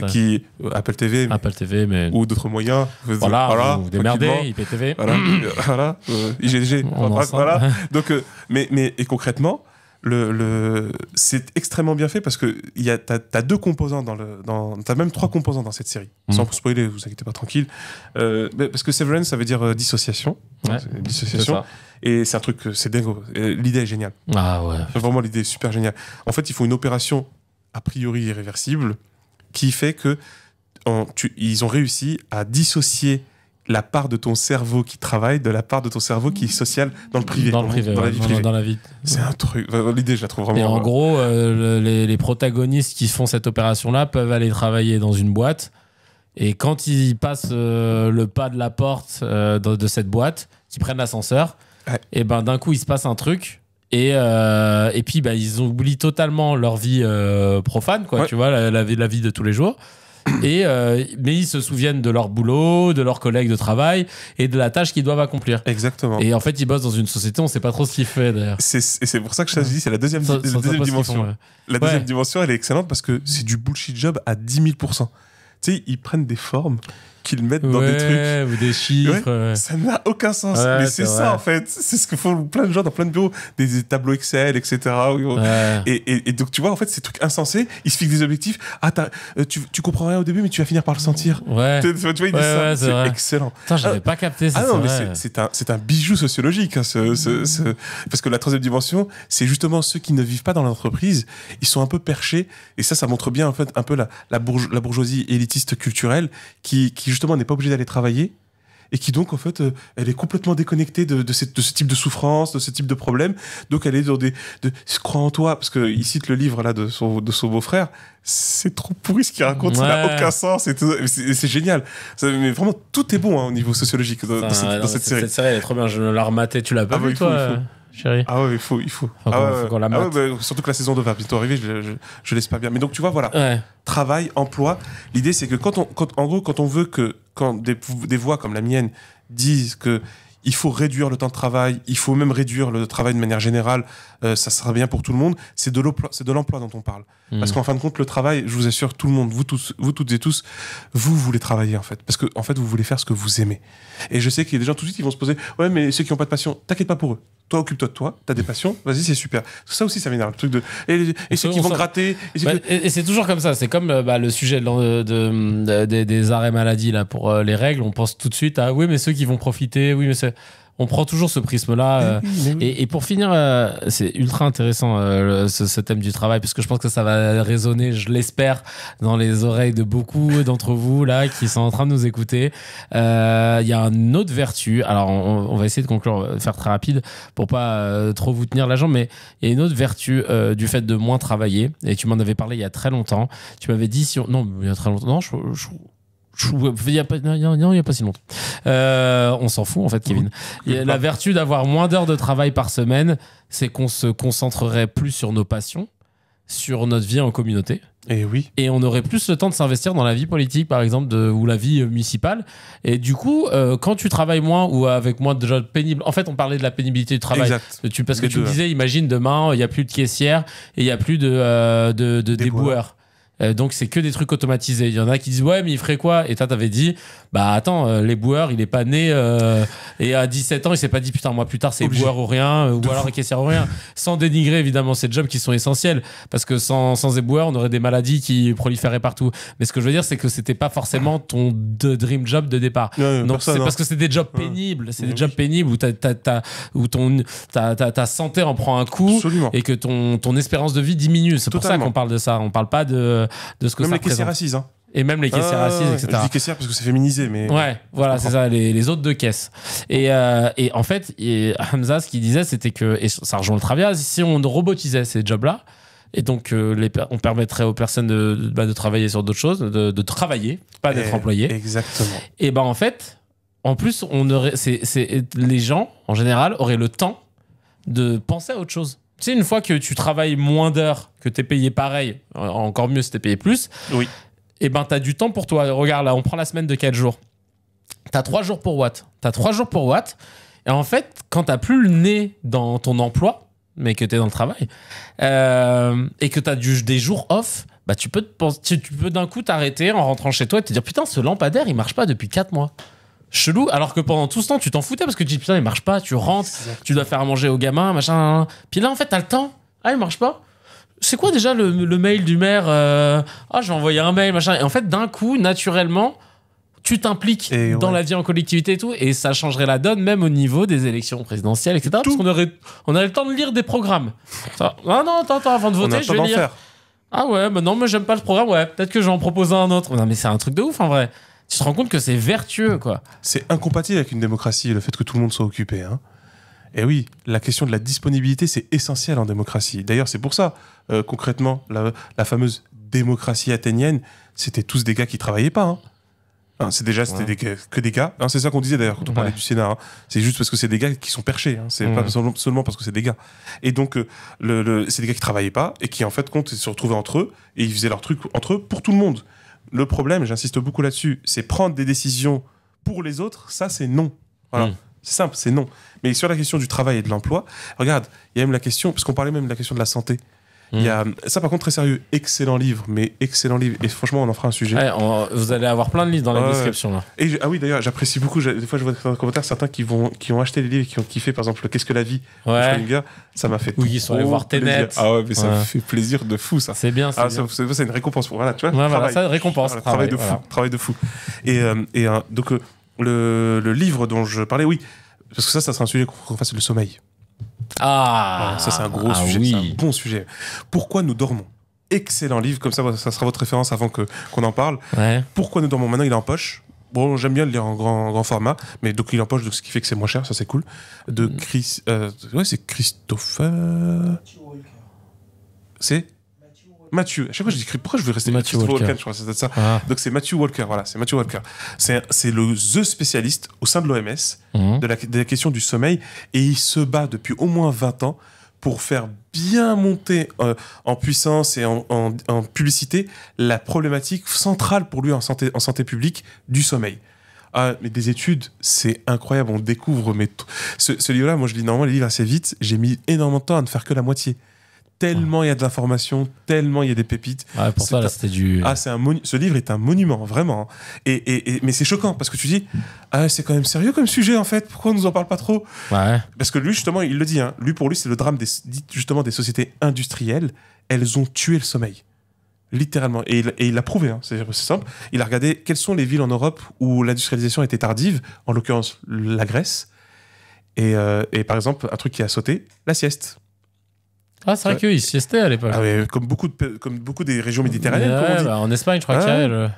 qui Apple TV, mais... ou d'autres moyens. Voilà, ou démerdez, IPTV. Voilà, IGG. Voilà. Donc, et concrètement, c'est extrêmement bien fait parce que t'as deux composants t'as même trois composants dans cette série. Sans spoiler, vous inquiétez pas, tranquille. Parce que Severance, ça veut dire dissociation. Ouais, dissociation. Et c'est un truc, c'est dingue. L'idée est géniale. Ah ouais. Vraiment, l'idée est super géniale. En fait, ils font une opération a priori irréversible, qui fait que ils ont réussi à dissocier la part de ton cerveau qui travaille de la part de ton cerveau qui est social dans le privé. Dans la vie privée. Dans la vie. C'est un truc... L'idée, je la trouve vraiment... Et en gros, les protagonistes qui font cette opération-là peuvent aller travailler dans une boîte, et quand ils passent le pas de la porte de cette boîte, qu'ils prennent l'ascenseur, et ben d'un coup, il se passe un truc... Et puis ils oublient totalement leur vie profane, quoi, tu vois, la vie de tous les jours. Mais ils se souviennent de leur boulot, de leurs collègues de travail et de la tâche qu'ils doivent accomplir. Exactement. Et en fait, ils bossent dans une société, on sait pas trop ce qu'ils font d'ailleurs. C'est pour ça que je te dis, c'est la deuxième dimension. La deuxième dimension, elle est excellente parce que c'est du bullshit job à 10 000%. Tu sais, ils prennent des formes qu'ils mettent dans des trucs. Ou des chiffres. Ça n'a aucun sens. Mais c'est ça, en fait. C'est ce que font plein de gens dans plein de bureaux. Des tableaux Excel, etc. Et donc, tu vois, en fait, ces trucs insensés, ils se fixent des objectifs. Ah, tu comprends rien au début, mais tu vas finir par le sentir. Ouais. Tu vois, ils disent ça. C'est excellent. Putain, j'avais pas capté ça. Ah non, mais c'est un bijou sociologique. Hein, parce que la troisième dimension, c'est justement ceux qui ne vivent pas dans l'entreprise. Ils sont un peu perchés. Et ça montre bien, en fait, un peu la bourgeoisie élitiste culturelle qui justement n'est pas obligée d'aller travailler et qui donc en fait elle est complètement déconnectée de ce type de souffrance, de ce type de problème. Donc elle est dans crois en toi, parce qu'il cite le livre là de son beau-frère. C'est trop pourri ce qu'il raconte, ça n'a aucun sens et c'est génial. Mais vraiment tout est bon au niveau sociologique dans cette série. Cette série elle est trop bien, je l'ai rematé. Tu l'as pas vu toi chérie? Ah ouais, il faut. Faut qu'on la mate. Surtout que la saison 2 va bientôt arriver, je laisse pas bien. Mais donc tu vois, voilà, travail, emploi. L'idée c'est que quand on veut que des voix comme la mienne disent que il faut réduire le temps de travail, il faut même réduire le travail de manière générale, ça sera bien pour tout le monde, c'est de l'emploi dont on parle. Parce qu'en fin de compte, le travail, je vous assure, tout le monde, vous toutes et tous, vous voulez travailler en fait. Parce que en fait, vous voulez faire ce que vous aimez. Et je sais qu'il y a des gens tout de suite qui vont se poser, ouais, mais ceux qui n'ont pas de passion, t'inquiète pas pour eux. Toi, occupe-toi de toi, t'as des passions, vas-y, c'est super. Ça aussi, ça m'énerve, le truc de. Et ceux qui vont gratter. Et c'est toujours comme ça, c'est comme le sujet des arrêts maladie là, pour les règles, on pense tout de suite à oui, mais ceux qui vont profiter, oui, mais c'est. On prend toujours ce prisme-là. Oui. Et pour finir, c'est ultra intéressant ce thème du travail, parce que je pense que ça va résonner, je l'espère, dans les oreilles de beaucoup d'entre vous là qui sont en train de nous écouter. Il y a une autre vertu. Alors, on va essayer de conclure, faire très rapide pour pas trop vous tenir la jambe, mais il y a une autre vertu du fait de moins travailler. Et tu m'en avais parlé il y a très longtemps. Tu m'avais dit non, il y a très longtemps. Non, il n'y a pas si longtemps. On s'en fout en fait, Kevin. La vertu d'avoir moins d'heures de travail par semaine, c'est qu'on se concentrerait plus sur nos passions, sur notre vie en communauté. Et oui. Et on aurait plus le temps de s'investir dans la vie politique, par exemple, ou la vie municipale. Et du coup, quand tu travailles moins ou avec moins de jobs pénibles, en fait, on parlait de la pénibilité du travail. Exact. Parce que tu me disais, imagine demain, il n'y a plus de caissière et il n'y a plus de déboueurs. Donc c'est que des trucs automatisés. Il y en a qui disent ouais, mais il ferait quoi? Et toi t'avais dit bah attends, les boueurs, il est pas né et à 17 ans il s'est pas dit putain moi plus tard c'est boueur ou rien, ou alors caissière ou rien, sans dénigrer évidemment ces jobs qui sont essentiels, parce que sans éboueurs on aurait des maladies qui proliféraient partout. Mais ce que je veux dire c'est que c'était pas forcément ton dream job de départ. Donc c'est parce que c'est des jobs pénibles, c'est des jobs pénibles où ta santé en prend un coup. Absolument. Et que ton espérance de vie diminue. C'est pour ça qu'on parle de ça. On parle pas de ce que même ça les caissières assises, hein. Et même les caissières assises, etc. Je dis caissières parce que c'est féminisé, mais... Ouais, voilà, c'est ça, les autres de caisse. Et en fait, Hamza, ce qu'il disait, c'était que, et ça rejoint le travail, si on robotisait ces jobs-là, et donc on permettrait aux personnes de travailler sur d'autres choses, de travailler, pas d'être employés. Exactement. Et ben en fait, en plus, les gens, en général, auraient le temps de penser à autre chose. Tu sais, une fois que tu travailles moins d'heures, que t'es payé pareil, encore mieux si t'es payé plus, oui. Et ben t'as du temps pour toi. Regarde là, on prend la semaine de 4 jours. T'as 3 jours pour Watt. Et en fait, quand t'as plus le nez dans ton emploi, mais que t'es dans le travail, et que t'as des jours off, bah tu peux d'un coup t'arrêter en rentrant chez toi et te dire putain, ce lampadaire il marche pas depuis 4 mois. Chelou, alors que pendant tout ce temps tu t'en foutais parce que tu dis putain il marche pas, tu rentres, tu dois faire à manger aux gamins, machin. Puis là en fait t'as le temps, il marche pas. C'est quoi déjà le mail du maire, je vais envoyer un mail, machin. Et en fait d'un coup naturellement tu t'impliques dans la vie en collectivité et tout, et ça changerait la donne même au niveau des élections présidentielles, etc. Parce qu'on aurait le temps de lire des programmes. Attends, avant de voter je vais lire. Ah ouais, bah non mais j'aime pas le programme, ouais, peut-être que je vais en proposer un autre. Non mais c'est un truc de ouf en vrai. Tu te rends compte que c'est vertueux, quoi. C'est incompatible avec une démocratie, le fait que tout le monde soit occupé. Hein. Et oui, la question de la disponibilité, c'est essentiel en démocratie. D'ailleurs, c'est pour ça, concrètement, la fameuse démocratie athénienne, c'était tous des gars qui travaillaient pas. Hein. C'était que des gars. C'est ça qu'on disait d'ailleurs quand on parlait du Sénat. Hein. C'est juste parce que c'est des gars qui sont perchés. Hein. C'est pas seulement parce que c'est des gars. Et donc, c'est des gars qui travaillaient pas et qui, en fait, compte se retrouvaient entre eux et ils faisaient leur truc entre eux pour tout le monde. Le problème, j'insiste beaucoup là-dessus, c'est prendre des décisions pour les autres, ça c'est non. Voilà. C'est simple, c'est non. Mais sur la question du travail et de l'emploi, regarde, il y a même la question, parce qu'on parlait même de la question de la santé. Il y a, ça par contre très sérieux, excellent livre, et franchement on en fera un sujet. Ouais, vous allez avoir plein de livres dans la description là. Et oui d'ailleurs j'apprécie beaucoup, des fois je vois dans les commentaires certains qui ont acheté les livres et qui ont kiffé par exemple Qu'est-ce que la vie, ça m'a fait oui, ils sont allés voir Tenet. Ah ouais mais ça me fait plaisir de fou ça. C'est bien, c'est une récompense pour, voilà, tu vois, ça récompense. Travail de fou. Et donc le livre dont je parlais, oui, parce que ça sera un sujet qu'on fasse, le sommeil. Ça c'est un gros sujet, c'est un bon sujet. Pourquoi nous dormons? Excellent livre, comme ça sera votre référence avant qu'on en parle. Pourquoi nous dormons? Maintenant il est en poche. Bon, j'aime bien le lire en grand format, mais donc il est en poche, donc ce qui fait que c'est moins cher, ça c'est cool. De c'est Christopher. C'est Matthew. À chaque fois je dis pourquoi je veux rester Matthew Walker. Je crois que c'est ça. Donc c'est Matthew Walker, voilà, c'est Matthew Walker. C'est the spécialiste au sein de l'OMS de la question du sommeil, et il se bat depuis au moins 20 ans pour faire bien monter en puissance et en publicité la problématique centrale pour lui en santé publique du sommeil. Ah, mais des études, c'est incroyable, on découvre. Mais ce livre-là, moi je lis normalement les livres assez vite, j'ai mis énormément de temps à ne faire que la moitié. Tellement il y a de l'information, tellement il y a des pépites. Ouais, pour ça, là, c'était du... Ah, ce livre est un monument, vraiment. Mais c'est choquant, parce que tu dis, ah, c'est quand même sérieux comme sujet, en fait, pourquoi on nous en parle pas trop? Ouais. Parce que lui, justement, il le dit, hein, pour lui, c'est le drame justement des sociétés industrielles, elles ont tué le sommeil. Littéralement. Et il l'a prouvé, hein, c'est simple. Il a regardé quelles sont les villes en Europe où l'industrialisation était tardive, en l'occurrence la Grèce. Et par exemple, un truc qui a sauté, la sieste. Ah, c'est vrai qu'ils siestaient à l'époque. Ah ouais, comme beaucoup des régions méditerranéennes, comme on dit. Bah, en Espagne, je crois qu'il y a...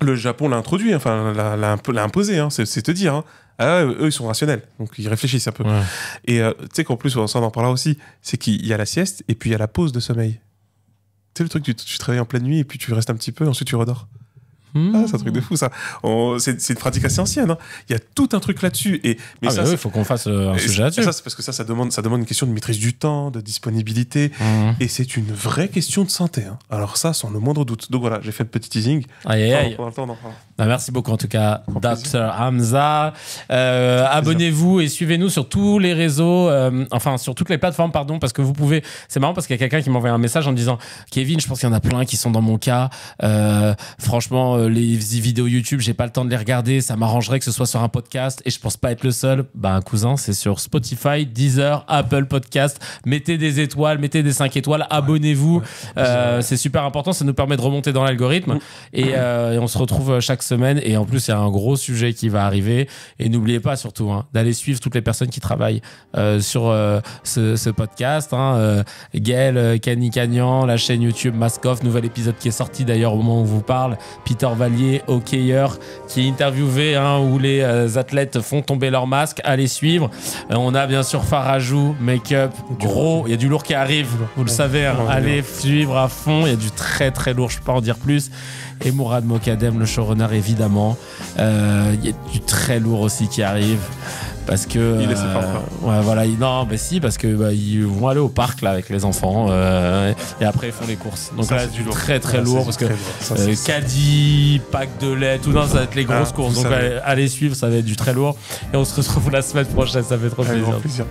Le Japon l'a introduit, enfin, l'a imposé, hein, c'est te dire. Hein. Ah, eux, ils sont rationnels, donc ils réfléchissent un peu. Ouais. Et tu sais qu'en plus, on en parlera aussi, c'est qu'il y a la sieste et puis il y a la pause de sommeil. Tu sais, le truc, tu te réveilles en pleine nuit et puis tu restes un petit peu, et ensuite tu redors. Ah, c'est un truc de fou, ça. C'est une pratique assez ancienne. Hein. Il y a tout un truc là-dessus. Mais ça, il faut qu'on fasse un sujet là-dessus. Ça, c'est parce que ça demande une question de maîtrise du temps, de disponibilité. Et c'est une vraie question de santé. Hein. Alors ça, sans le moindre doute. Donc voilà, j'ai fait le petit teasing. Aïe. Merci beaucoup, en tout cas, Dr Hamza. Abonnez-vous et suivez-nous sur tous les réseaux, sur toutes les plateformes, pardon, parce que vous pouvez... C'est marrant parce qu'il y a quelqu'un qui m'a envoyé un message en me disant « Kevin, je pense qu'il y en a plein qui sont dans mon cas. Franchement, les vidéos YouTube, j'ai pas le temps de les regarder. Ça m'arrangerait que ce soit sur un podcast et je pense pas être le seul. » Ben, cousin, c'est sur Spotify, Deezer, Apple Podcast. Mettez des étoiles, mettez des 5 étoiles, abonnez-vous. C'est super important, ça nous permet de remonter dans l'algorithme. Et on se retrouve chaque semaine. Et en plus, il y a un gros sujet qui va arriver. Et n'oubliez pas surtout d'aller suivre toutes les personnes qui travaillent sur ce podcast. Gaël Cani-Cagnan, la chaîne YouTube Maskoff, nouvel épisode qui est sorti d'ailleurs au moment où on vous parle. Peter Vallier, hockeyeur, qui est interviewé où les athlètes font tomber leur masque. Allez suivre. On a bien sûr Farajou, Make-up, gros. Il y a du lourd qui arrive, vous le savez. Allez suivre à fond. Il y a du très très lourd, je peux pas en dire plus. Et Mourad Mokadem, le showrunner, évidemment. Il y a du très lourd aussi qui arrive. Parce que il est fort. Ouais, voilà, parce que ils vont aller au parc là avec les enfants et après ils font les courses. Donc ça, là, c'est du très très lourd parce que caddie, pack de lait, tout ça va être les grosses courses. Donc allez suivre, ça va être du très lourd et on se retrouve la semaine prochaine, ça fait trop plaisir.